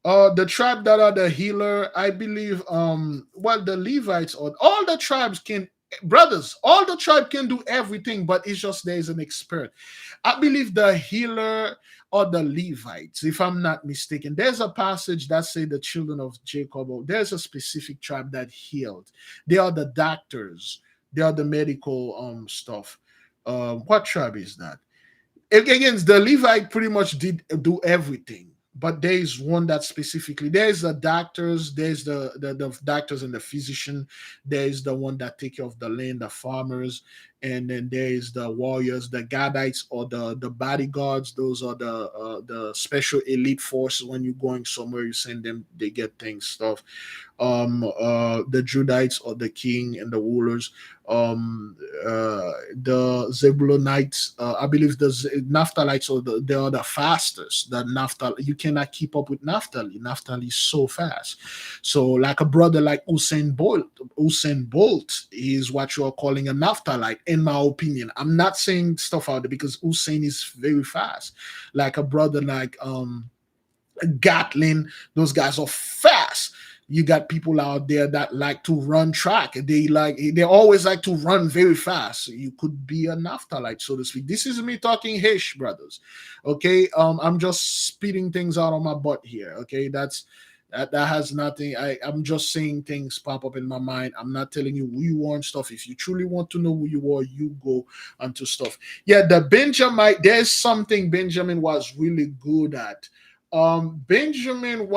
The tribe that are the healer, I believe, well, the Levites or all the tribes can, brothers, all the tribe can do everything, but it's just there is an expert. I believe the healer or the Levites, if I'm not mistaken. There's a passage that say the children of Jacob, or there's a specific tribe that healed. They are the doctors. They are the medical stuff. What tribe is that? Again, the Levite pretty much did do everything, but there is one that specifically, there's the doctors, there's the doctors and the physician, there's the one that take care of the land, the farmers, and then there's the warriors, the Gadites, or the bodyguards. Those are the special elite forces. When you're going somewhere, you send them, they get things stuff. The Judites, or the king and the rulers. The Zebulonites, I believe the Naphtalites, or they are the fastest. The Naphtali, you cannot keep up with Naphtali. Naphtali is so fast. So, like a brother like Usain Bolt is what you are calling a Naphthalite, in my opinion. I'm not saying stuff out there because Usain is very fast. Like a brother like Gatlin, those guys are fast. You got people out there that like to run track. They always like to run very fast. You could be a naphthalite, so to speak. This is me talking Hish, brothers. Okay. I'm just spitting things out of my butt here. Okay, that has nothing. I'm just saying things pop up in my mind. I'm not telling you who you are and stuff. If you truly want to know who you are, you go onto stuff. Yeah, the Benjamite, there's something Benjamin was really good at. Benjamin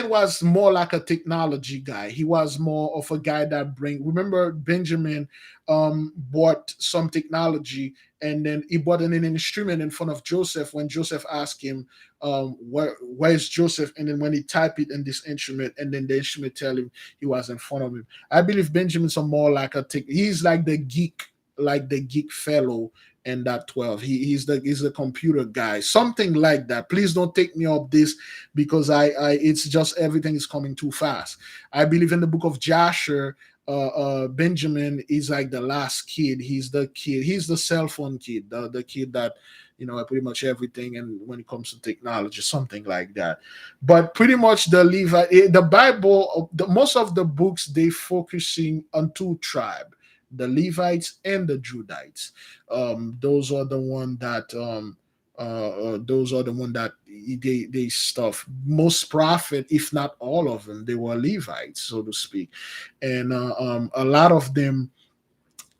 was more like a technology guy. He was more of a guy that bring. Remember, Benjamin bought some technology, and then he bought an instrument in front of Joseph. When Joseph asked him, where's Joseph? And then when he type it in this instrument, and then the instrument tell him he was in front of him. I believe Benjamin's a more like a tech. He's like the geek fellow and that 12. He's the computer guy, something like that. Please don't take me off this, because I it's just everything is coming too fast. I believe in the book of Joshua, Benjamin is like the last kid. He's the kid. He's the cell phone kid, the kid that pretty much everything. And when it comes to technology, something like that. But pretty much the the Bible, most of the books, they focusing on two tribes, the Levites and the Judites. Those are the one that those are the one that they stuff. Most prophet, if not all of them, they were Levites, so to speak, and a lot of them,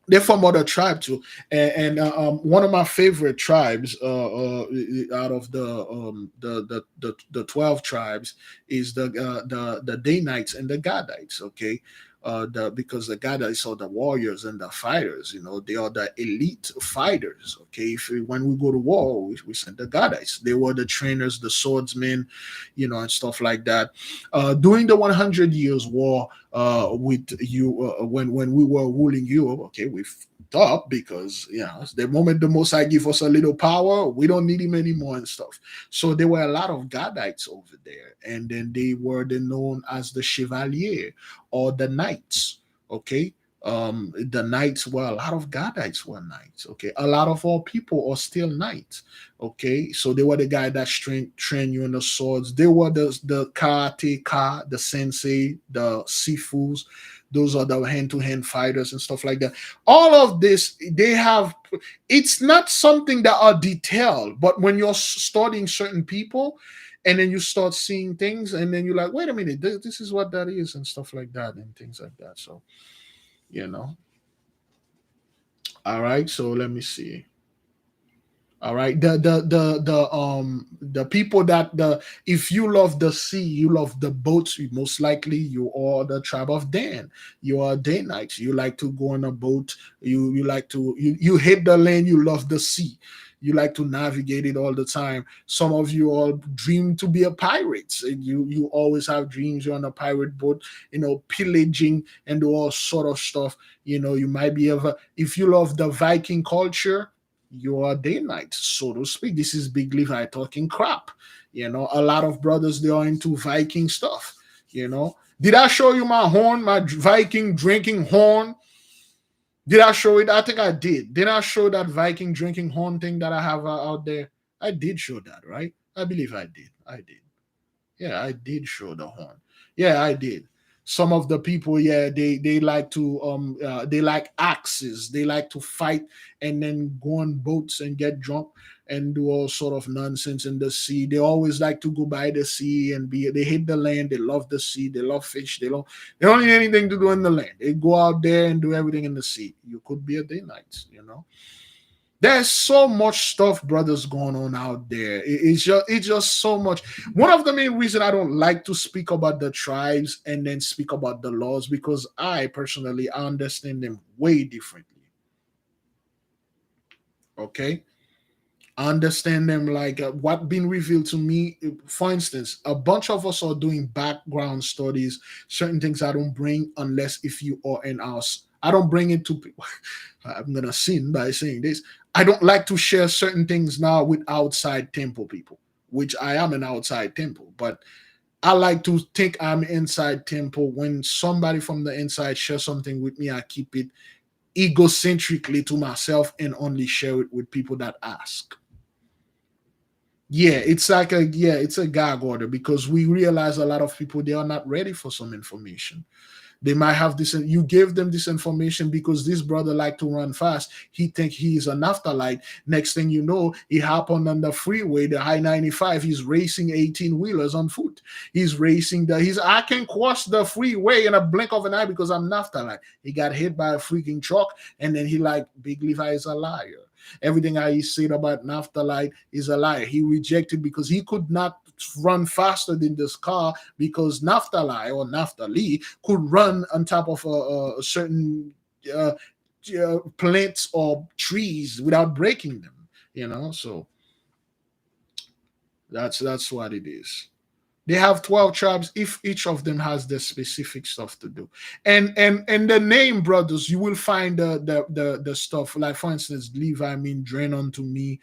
they're from other tribe too. And one of my favorite tribes out of the 12 tribes is the Danites and the Gadites. Okay. Because the Gadites are the warriors and the fighters, they are the elite fighters. Okay, when we go to war, we send the Gadites. They were the trainers, the swordsmen, and stuff like that. During the 100 Years War, with you, when we were ruling Europe, okay, we stopped because the moment the Most High give us a little power, we don't need him anymore and stuff. So there were a lot of Gadites over there, and then they were then known as the Chevalier or the Knights. Okay. The knights were a lot of Gadites were knights. Okay, a lot of our people are still knights. Okay, so they were the guy that train you in the swords. They were the karateka, the sensei, the sifus. Those are the hand-to-hand fighters and stuff like that. All of this, they have. It's not something that are detailed, but when you're studying certain people, and then you start seeing things, and then you're like, wait a minute, this is what that is, and stuff like that, and things like that. So, you know. All right, so let me see. All right, the people that the if you love the sea, you love the boats. Most likely, you are the tribe of Dan. You are Danites. You like to go on a boat. You like to you hate the land. You love the sea. You like to navigate it all the time. Some of you all dream to be a pirate. And you always have dreams. You're on a pirate boat, pillaging and do all sort of stuff. You might be ever if you love the Viking culture, you are day night, so to speak. This is Big Levi talking crap. A lot of brothers, they are into Viking stuff. Did I show you my horn, my Viking drinking horn? Did I show it? I think I did. Did I show that Viking drinking horn thing that I have out there? I did show that, right? I believe I did. I did. Yeah, I did show the horn. Yeah, I did. Some of the people, yeah, they like to they like axes. They like to fight and then go on boats and get drunk and do all sort of nonsense in the sea. They always like to go by the sea and they hate the land. They love the sea. They love fish. They don't need anything to do in the land. They go out there and do everything in the sea. You could be a day night. There's so much stuff, brothers, going on out there. It's just so much. One of the main reason I don't like to speak about the tribes and then speak about the laws, because I personally understand them way differently. Okay, I understand them like what been revealed to me. For instance, a bunch of us are doing background studies. Certain things I don't bring unless if you are in house. I don't bring it to people. I'm gonna sin by saying this. I don't like to share certain things now with outside temple people, which I am an outside temple, but I like to think I'm inside temple. When somebody from the inside shares something with me, I keep it egocentrically to myself and only share it with people that ask. It's a gag order because we realize a lot of people, they are not ready for some information. They might have this. You give them this information because this brother like to run fast. He think he's a naphthalite. Next thing you know, he happened on the freeway, the high 95. He's racing 18 wheelers on foot. He's racing I can cross the freeway in a blink of an eye because I'm naphthalite. He got hit by a freaking truck, and then he like, Big Levi is a liar. Everything I said about naphthalite is a lie. He rejected because he could not run faster than this car because naphthalite or naphtali could run on top of a certain uh, plants or trees without breaking them. So that's what it is. They have 12 tribes if each of them has their specific stuff to do. And the name, brothers, you will find the stuff. Like, for instance, Levi mean drain unto me.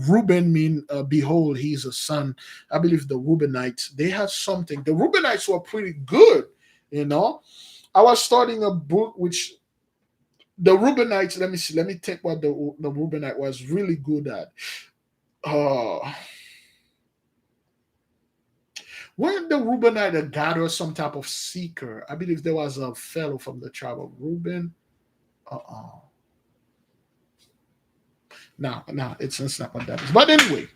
Reuben mean behold, he's a son. I believe the Reubenites, they had something. The Reubenites were pretty good. I was starting a book which The Reubenites, let me see, let me take what the Reubenite was really good at. Uh, when the Reubenite gathered some type of seeker, I believe there was a fellow from the tribe of Reuben. Uh-uh. Now it's not what that is. But anyway,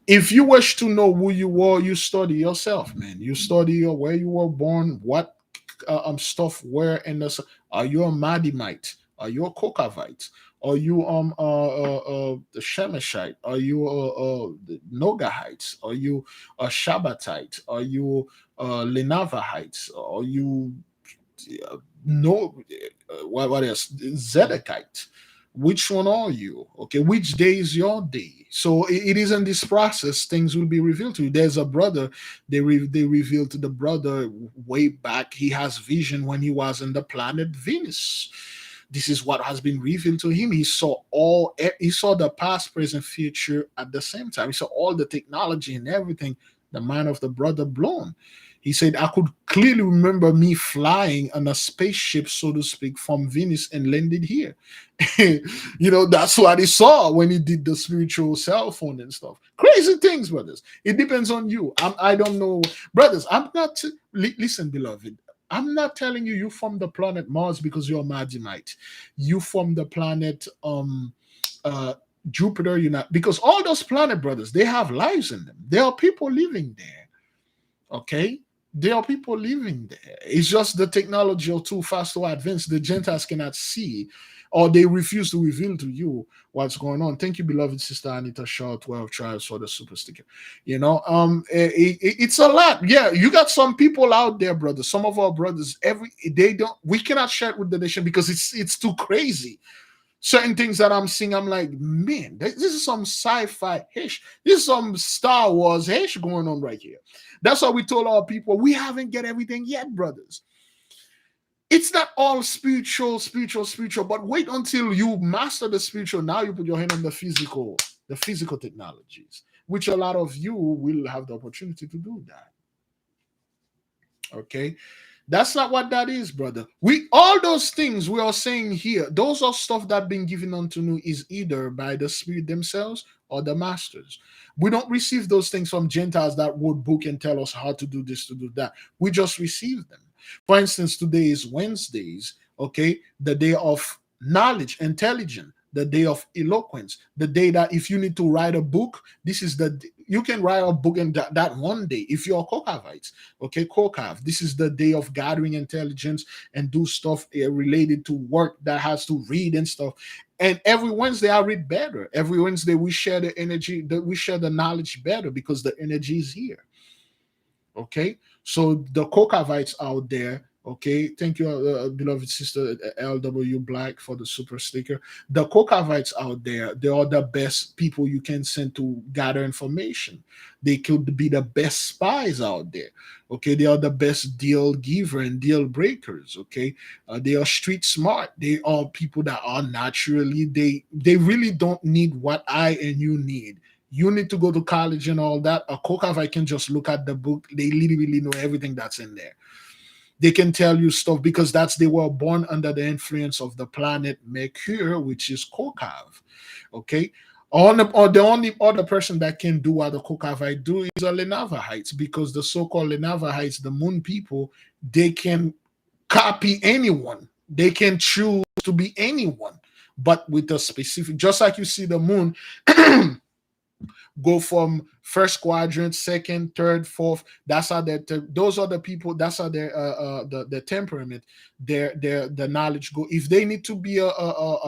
if you wish to know who you are, you study yourself, man. You study where you were born, what stuff where in the. Are you a Madimite? Are you a Kokavite? Are you the Shemeshite? Are you the Nogahites? Are you a Shabbatite? Are you Lenavahites? Are you no what else, Zedekite? Which one are you? Okay, which day is your day? So it is in this process things will be revealed to you. There's a brother, they revealed to the brother way back, he has vision when he was in the planet Venus. This is what has been revealed to him. He saw the past, present, future at the same time. He saw all the technology and everything. The mind of the brother blown. He said, I could clearly remember me flying on a spaceship, so to speak, from Venus and landed here. That's what he saw when he did the spiritual cell phone and stuff. Crazy things, brothers. It depends on you. I don't know. Brothers, I'm not, listen, beloved. I'm not telling you from the planet Mars because you're a Madimite. You from the planet uh Jupiter, you're not, because all those planet brothers, they have lives in them. There are people living there. Okay, there are people living there. It's just the technology are too fast or advanced. The Gentiles cannot see, or they refuse to reveal to you what's going on. Thank you, beloved sister Anita Shaw, 12 tribes for the super sticker. It's a lot. Yeah, you got some people out there, brothers. Some of our brothers, we cannot share it with the nation because it's too crazy. Certain things that I'm seeing, I'm like, man, this is some sci-fi ish. This is some Star Wars ish going on right here. That's why we told our people we haven't get everything yet, brothers. It's not all spiritual, but wait until you master the spiritual. Now you put your hand on the physical technologies, which a lot of you will have the opportunity to do that. Okay, that's not what that is, brother. We all those things we are saying here, those are stuff that been given unto you is either by the Spirit themselves or the masters. We don't receive those things from Gentiles that would book and tell us how to do this, to do that. We just receive them. For instance, today is Wednesdays, okay, the day of knowledge, intelligence, the day of eloquence, the day that if you need to write a book, this is you can write a book in that one day. If you're Kokavites, okay, Kokav, this is the day of gathering intelligence and do stuff related to work that has to read and stuff. And every Wednesday I read better. Every Wednesday we share the energy, we share the knowledge better because the energy is here. Okay, so the Kokavites out there. Okay, thank you, beloved sister LW Black, for the super sticker. The Kokavites out there, they are the best people you can send to gather information. They could be the best spies out there. Okay, they are the best deal giver and deal breakers. Okay, they are street smart. They are people that are naturally, they really don't need what I and you need. You need to go to college and all that. A Kokavite can just look at the book. They literally know everything that's in there. They can tell you stuff because they were born under the influence of the planet Mercury, which is Kokav. Okay. Or the only other person that can do what the Kokavite do is a Lenavahites, because the so-called Lenavahites, the moon people, they can copy anyone. They can choose to be anyone, but with a specific, just like you see the moon go from first quadrant, second, third, fourth. That's how those are the people. That's how their the temperament, the knowledge go. If they need to be a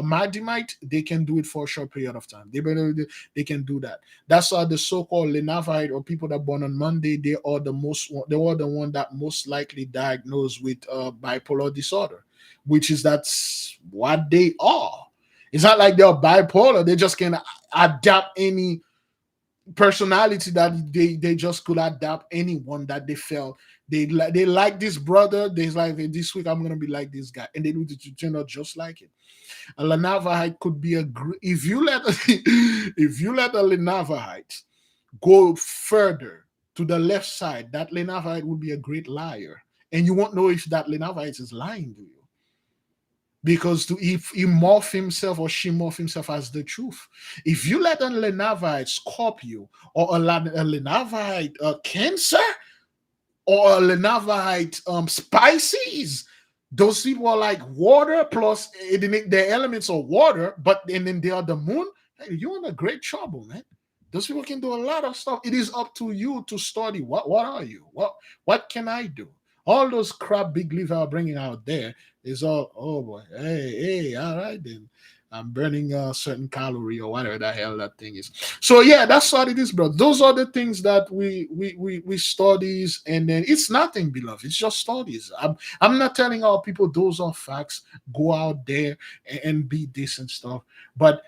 Madimite, they can do it for a short period of time. They can do that. That's how the so-called Lenavite or people that are born on Monday, they are the one that most likely diagnosed with bipolar disorder, which is that's what they are. It's not like they're bipolar. They just can adapt any personality that they just could adapt anyone that they felt they like this brother. They like, this week I'm gonna be like this guy, and they do to turn out just like it. A Lenavahite could be if you let if you let a Lenavahite go further to the left side, that Lenavahite would be a great liar, and you won't know if that Lenavahite is lying to you. because to if he morph himself or she morph himself as the truth. If you let a Lenavite Scorpio or a Lenavite Cancer or a Lenavite Spices, those people are like water plus the elements of water, but and then they are the moon. Hey, you're in a great trouble, man. Those people can do a lot of stuff. It is up to you to study. What are you? What can I do? All those crap big leaf are bringing out there is all. Oh boy, hey, all right then. I'm burning a certain calorie or whatever the hell that thing is. So yeah, that's what it is, bro. Those are the things that we studies, and then it's nothing, beloved. It's just studies. I'm not telling our people those are facts. Go out there and be this and stuff. But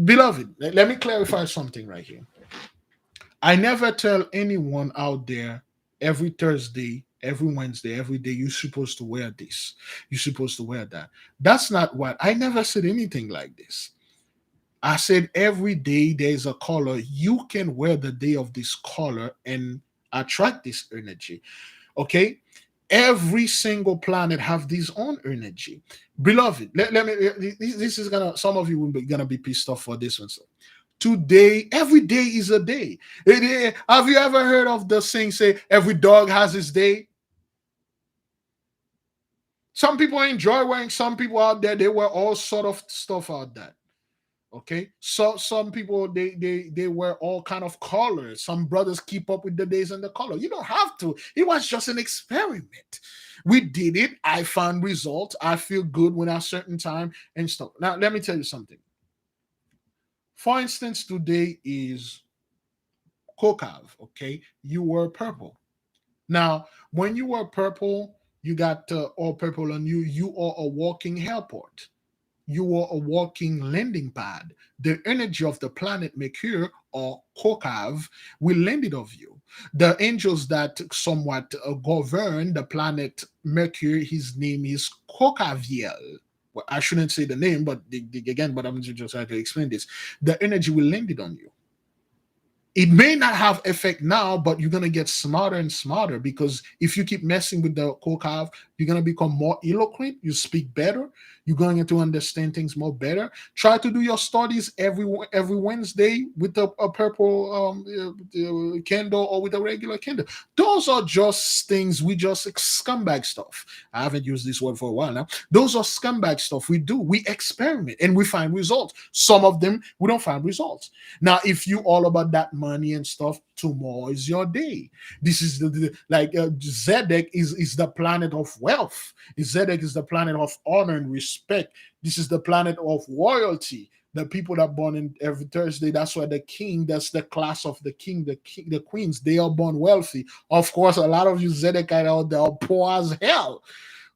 beloved, let me clarify something right here. I never tell anyone out there every Thursday, every Wednesday, every day you're supposed to wear this. You're supposed to wear that. That's not what I never said anything like this. I said every day there's a color. You can wear the day of this color and attract this energy. Okay? Every single planet have this own energy. Beloved, let me this is gonna some of you will be gonna be pissed off for this one. So today, every day is a day. Have you ever heard of the saying say every dog has his day? Some people enjoy wearing, some people out there they wear all sort of stuff out there. Okay, so some people they wear all kind of colors. Some brothers keep up with the days and the color. You don't have to. It was just an experiment. We did it. I found results. I feel good when at certain time and stuff. Now let me tell you something. For instance, today is Kokav. Okay, you were purple. Now when you were purple, you got all purple on you. You are a walking airport. You are a walking landing pad. The energy of the planet Mercury or Kokav will land it of you. The angels that somewhat govern the planet Mercury, his name is Kokaviel. Well, I shouldn't say the name, but again, but I'm just trying to explain this. The energy will land it on you. It may not have effect now, but you're gonna get smarter and smarter because if you keep messing with the kokav, you're gonna become more eloquent. You speak better. You're going to understand things more better. Try to do your studies every Wednesday with a purple candle or with a regular candle. Those are just things we just scumbag stuff. I haven't used this word for a while now. Those are scumbag stuff we do. We experiment and we find results. Some of them we don't find results. Now, if you all about that money and stuff, tomorrow is your day. This is like Zedek is the planet of wealth. Zedek is the planet of honor and respect. This is the planet of royalty. The people that are born in every Thursday, that's why the king, that's the class of the king, the queens, they are born wealthy. Of course, a lot of you Zedekite out there are poor as hell.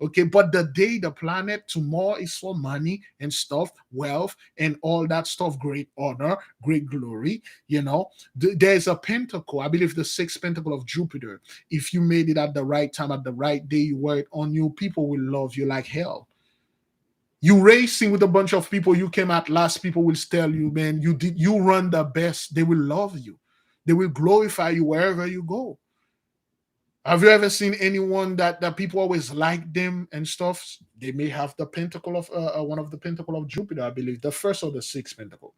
Okay, but the day, the planet, tomorrow is for money and stuff, wealth, and all that stuff, great honor, great glory. There's a pentacle. I believe the sixth pentacle of Jupiter. If you made it at the right time, at the right day, you wear it on you, people will love you like hell. You racing with a bunch of people, you came at last, people will tell you, man, you run the best. They will love you. They will glorify you wherever you go. Have you ever seen anyone that people always like them and stuff? They may have the pentacle of one of the pentacle of Jupiter, I believe, the first or the sixth pentacle.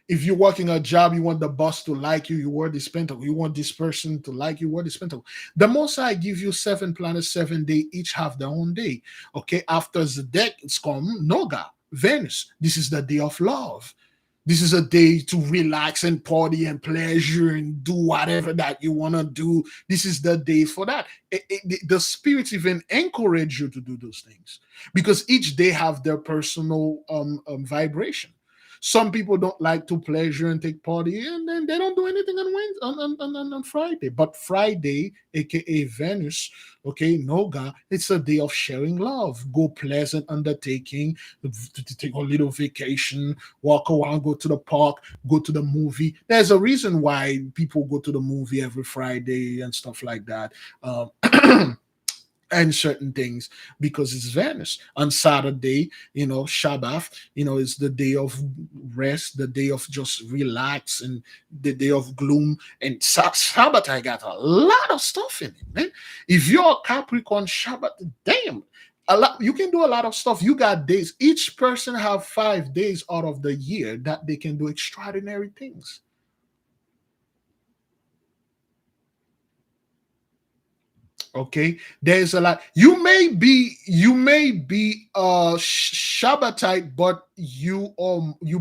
If you're working a job, you want the boss to like you, you wear this pentacle. You want this person to like you, wear this pentacle. The most I give you 7 planets, 7 days, each have their own day. Okay, after the deck, it's called Noga, Venus. This is the day of love. This is a day to relax and party and pleasure and do whatever that you want to do. This is the day for that. The spirits even encourage you to do those things because each day have their personal vibration. Some people don't like to pleasure and take party, and then they don't do anything on Wednesday, on Friday. But Friday, aka Venus, okay, Noga, it's a day of sharing love. Go pleasant undertaking, to take a little vacation, walk around, go to the park, go to the movie. There's a reason why people go to the movie every Friday and stuff like that. And certain things because it's Venus. On Saturday, Shabbat, is the day of rest, the day of just relax, and the day of gloom. And Shabbat, I got a lot of stuff in it, man. If you're a Capricorn, Shabbat, damn, A lot, you can do a lot of stuff. You got days. Each person have 5 days out of the year that they can do extraordinary things. Okay, there's a lot. You may be Shabbatite, but you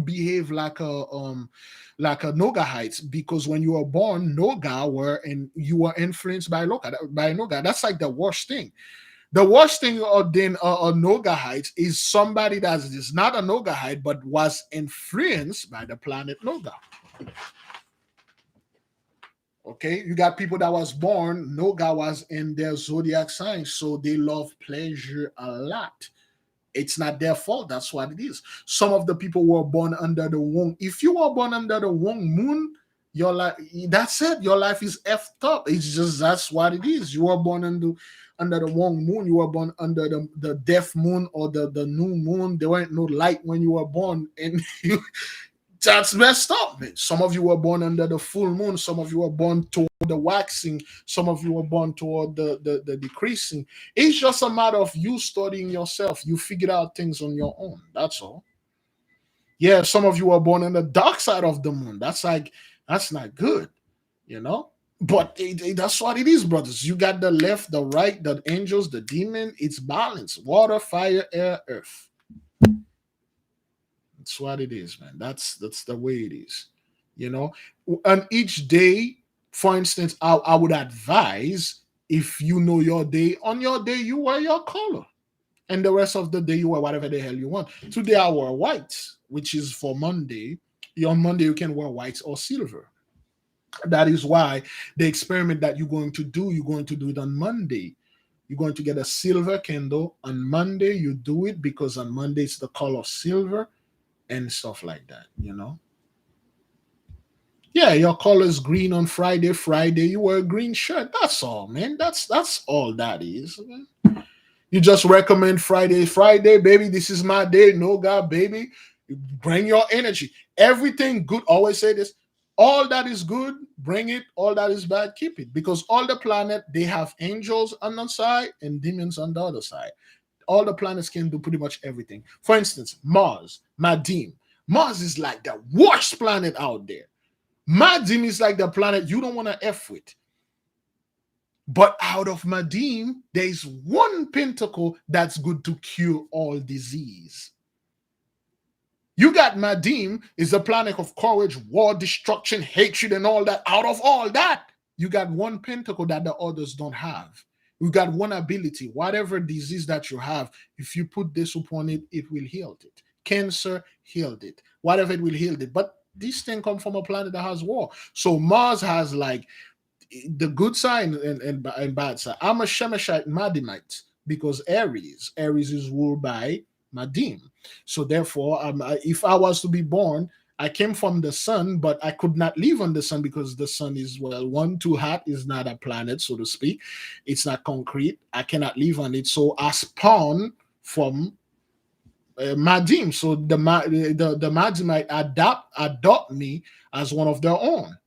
behave like a Nogahite, because when you were born, Noga were, and you were influenced by Noga. That's like the worst thing. The worst thing than a Nogahite is somebody that is not a Nogahite but was influenced by the planet Noga. Okay, you got people that was born, Noga was in their zodiac sign, so they love pleasure a lot. It's not their fault. That's what it is. Some of the people were born under the wrong. If you were born under the wrong moon, your life, that's it. Your life is effed up. It's just, that's what it is. You were born under the wrong moon. You were born under the deaf moon or the new moon. There weren't no light when you were born, and you, that's messed up, man. Some of you were born under the full moon. Some of you were born toward the waxing. Some of you were born toward the decreasing. It's just a matter of you studying yourself. You figured out things on your own. That's all. Yeah, some of you were born on the dark side of the moon. That's not good, you know. But that's what it is, brothers. You got the left, the right, the angels, the demon. It's balance. Water, fire, air, earth. That's what it is, man. That's the way it is. You know, and each day, for instance, I would advise, if you know your day, on your day you wear your color, and the rest of the day you wear whatever the hell you want. Today I wear white, which is for Monday. On Monday you can wear white or silver. That is why the experiment that you're going to do it on Monday. You're going to get a silver candle on Monday. You do it because on Monday it's the color silver and stuff like that, you know. Yeah, your color is green on Friday. Friday you wear a green shirt. That's all, man. That's all that is, man. You just recommend Friday. Friday, baby, this is my day. No, God, baby. You bring your energy. Everything good. Always say this. All that is good, bring it. All that is bad, keep it. Because all the planet, they have angels on the side and demons on the other side. All the planets can do pretty much everything. For instance, Mars, Madim. Mars is like the worst planet out there. Madim is like the planet you don't want to F with. But out of Madim, there is one pentacle that's good to cure all disease. You got Madim is a planet of courage, war, destruction, hatred, and all that. Out of all that, you got one pentacle that the others don't have. You got one ability. Whatever disease that you have, if you put this upon it, it will heal it. Cancer healed it. Whatever, it will heal it. But this thing come from a planet that has war. So Mars has like the good side and bad side. I'm a Shemeshite Madimite because Aries is ruled by Madim. So therefore, if I was to be born, I came from the sun, but I could not live on the sun because the sun is, well, one, too hot, is not a planet, so to speak. It's not concrete. I cannot live on it. So I spawn from Madim. So the Madimite adopt me as one of their own.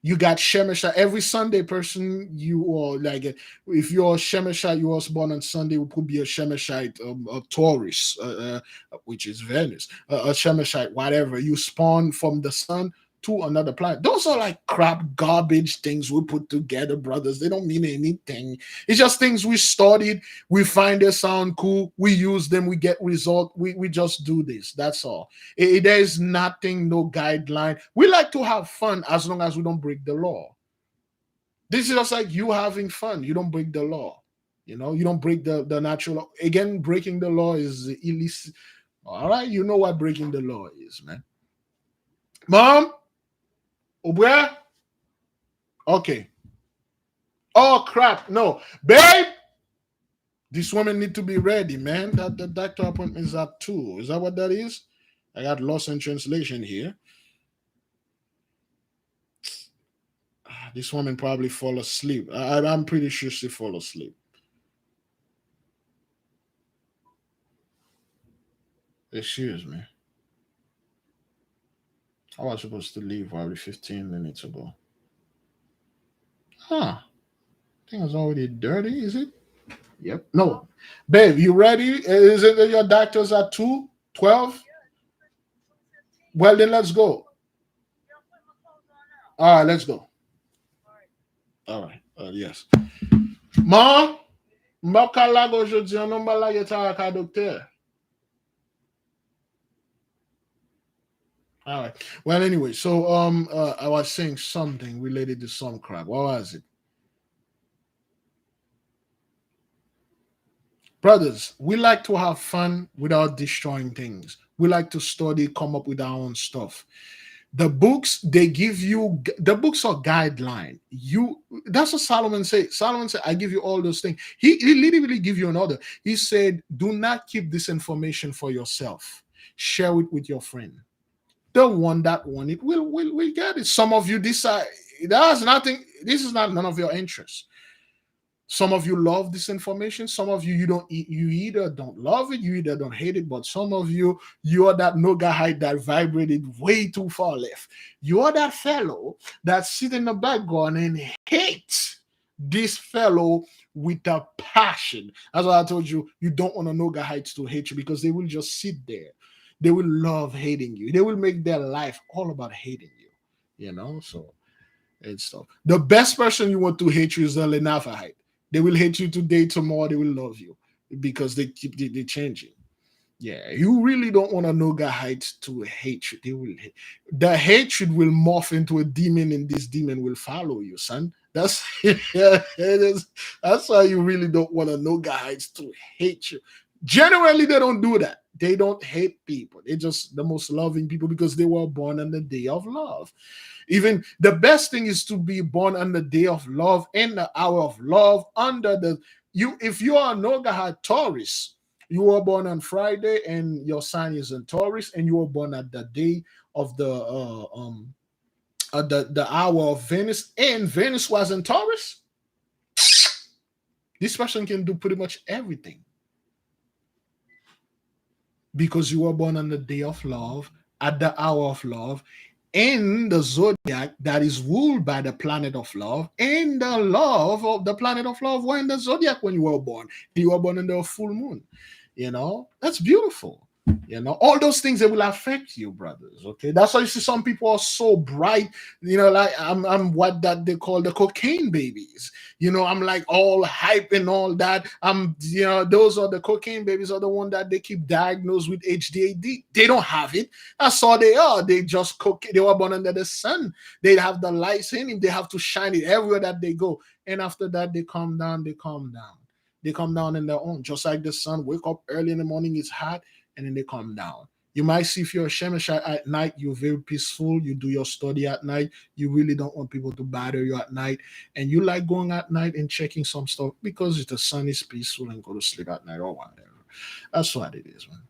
You got Shemeshah. Every Sunday person, you are like, if you're a Shemeshah, you was born on Sunday, it could be a Shemeshite, a Taurus, which is Venus, a Shemeshite, whatever. You spawn from the sun to another planet. Those are like crap, garbage things we put together, brothers. They don't mean anything. It's just things we studied. We find they sound cool. We use them. We get result. We just do this. That's all. There is nothing, no guideline. We like to have fun as long as we don't break the law. This is just like you having fun. You don't break the law. You know, you don't break the natural law. Again, breaking the law is illicit. All right, you know what breaking the law is, man. Mom, where? Okay. Oh crap! No, babe. This woman need to be ready, man. That the doctor appointment is at 2. Is that what that is? I got lost in translation here. This woman probably fall asleep. I'm pretty sure she fall asleep. Excuse me. I was supposed to leave probably 15 minutes ago. Huh. Thing is already dirty, is it? Yep. No. Babe, you ready? Is it that your doctor's at 2:12? Well, then let's go. All right, let's go. All right. Yes. Ma, mbakalago aujourd'hui, on n'a pas la guitare docteur. All right. Well, anyway, so I was saying something related to some crap. What was it? Brothers, we like to have fun without destroying things. We like to study, come up with our own stuff. The books they give you, the books are guideline. You That's what Solomon said. Solomon said, I give you all those things. He literally give you another. He said, do not keep this information for yourself. Share it with your friend. The one that want it will get it. Some of you decide that has nothing. This is not none of your interest. Some of you love this information. Some of you don't. You either don't love it, you either don't hate it. But some of you, you are that Noga height that vibrated way too far left. You are that fellow that sit in the background and hates this fellow with a passion. That's why I told you you don't want a Noga heights to hate you because they will just sit there. They will love hating you. They will make their life all about hating you. So and stuff. The best person you want to hate you is the Lenafahite. They will hate you today, tomorrow they will love you because they changing. Yeah, you really don't want a Noga height to hate you. The hatred will morph into a demon, and this demon will follow you, son. That's yeah, that's why you really don't want a Noga heights to hate you. Generally, they don't do that. They don't hate people. They're just the most loving people because they were born on the day of love. Even the best thing is to be born on the day of love, in the hour of love, under the you. If you are a Nogahide Taurus, you were born on Friday, and your sign is in Taurus, and you were born at the day of the hour of Venus, and Venus was in Taurus. This person can do pretty much everything because you were born on the day of love, at the hour of love, in the zodiac that is ruled by the planet of love, and the love of the planet of love were in the zodiac when you were born. You were born in the full moon. That's beautiful. All those things that will affect you, brothers. Okay, that's why you see some people are so bright. Like I'm what that they call the cocaine babies. I'm like all hype and all that. Those are the cocaine babies are the one that they keep diagnosed with HDAD. They don't have it. That's all they are. They just cook. They were born under the sun. They have the lights in it. They have to shine it everywhere that they go. And after that, they calm down. They calm down. They come down in their own, just like the sun. Wake up early in the morning, it's hot, and then they come down. You might see if you're a Shemeshite at night, you're very peaceful. You do your study at night. You really don't want people to bother you at night. And you like going at night and checking some stuff because the sun is peaceful and go to sleep at night or whatever. That's what it is, man.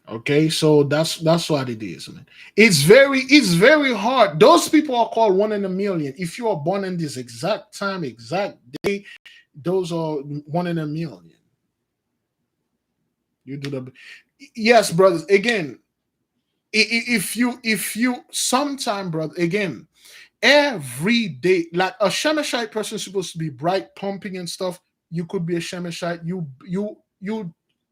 Okay, so that's what it is, man. It's very hard. Those people are called one in a million. If you are born in this exact time, exact day, those are one in a million. You do the yes, brothers. Again, if you sometime, brother, again, every day, like a Shemeshite person is supposed to be bright, pumping and stuff. You could be a Shemeshite.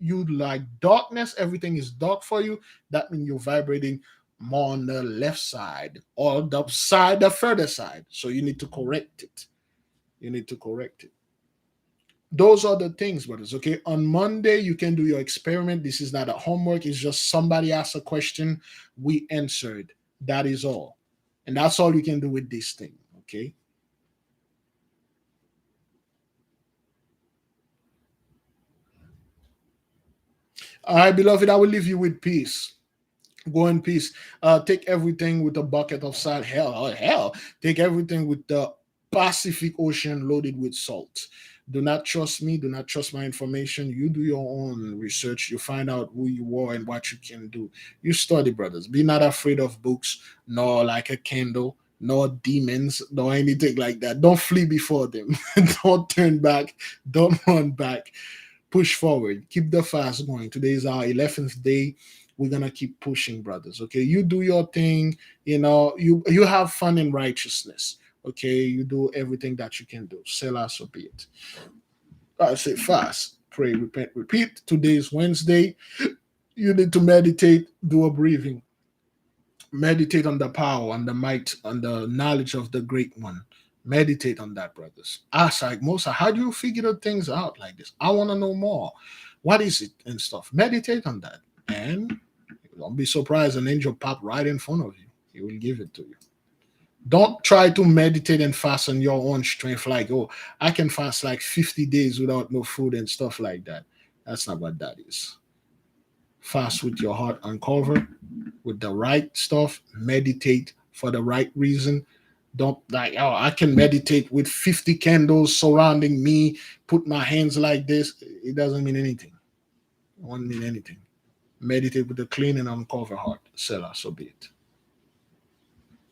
You like darkness. Everything is dark for you. That means you're vibrating more on the left side or the further side. So you need to correct it. You need to correct it. Those are the things, brothers. Okay. On Monday, you can do your experiment. This is not a homework. It's just somebody asked a question. We answered. That is all. And that's all you can do with this thing. Okay. All right, beloved, I will leave you with peace. Go in peace. Take everything with a bucket of salt. Hell, oh, hell. Take everything with the Pacific Ocean loaded with salt. Do not trust me. Do not trust my information. You do your own research. You find out who you are and what you can do. You study, brothers. Be not afraid of books, nor like a candle, nor demons, nor anything like that. Don't flee before them. Don't turn back. Don't run back. Push forward. Keep the fast going. Today is our 11th day. we're gonna keep pushing, brothers. Okay, you do your thing. You have fun in righteousness. Okay, you do everything that you can do. Selah, so be it. I say fast, pray, repent, repeat. Today is Wednesday. You need to meditate, do a breathing, meditate on the power and the might and the knowledge of the great one. Meditate on that, brothers. Ask like Moses, how do you figure the things out like this? I want to know more. What is it and stuff? Meditate on that. And don't be surprised an angel pop right in front of you. He will give it to you. Don't try to meditate and fast on your own strength, like, oh, I can fast like 50 days without no food and stuff like that. That's not what that is. Fast with your heart uncovered, with the right stuff, meditate for the right reason. Don't like, oh, I can meditate with 50 candles surrounding me, put my hands like this. It doesn't mean anything. It won't mean anything. Meditate with a clean and uncovered heart. Selah, so be it.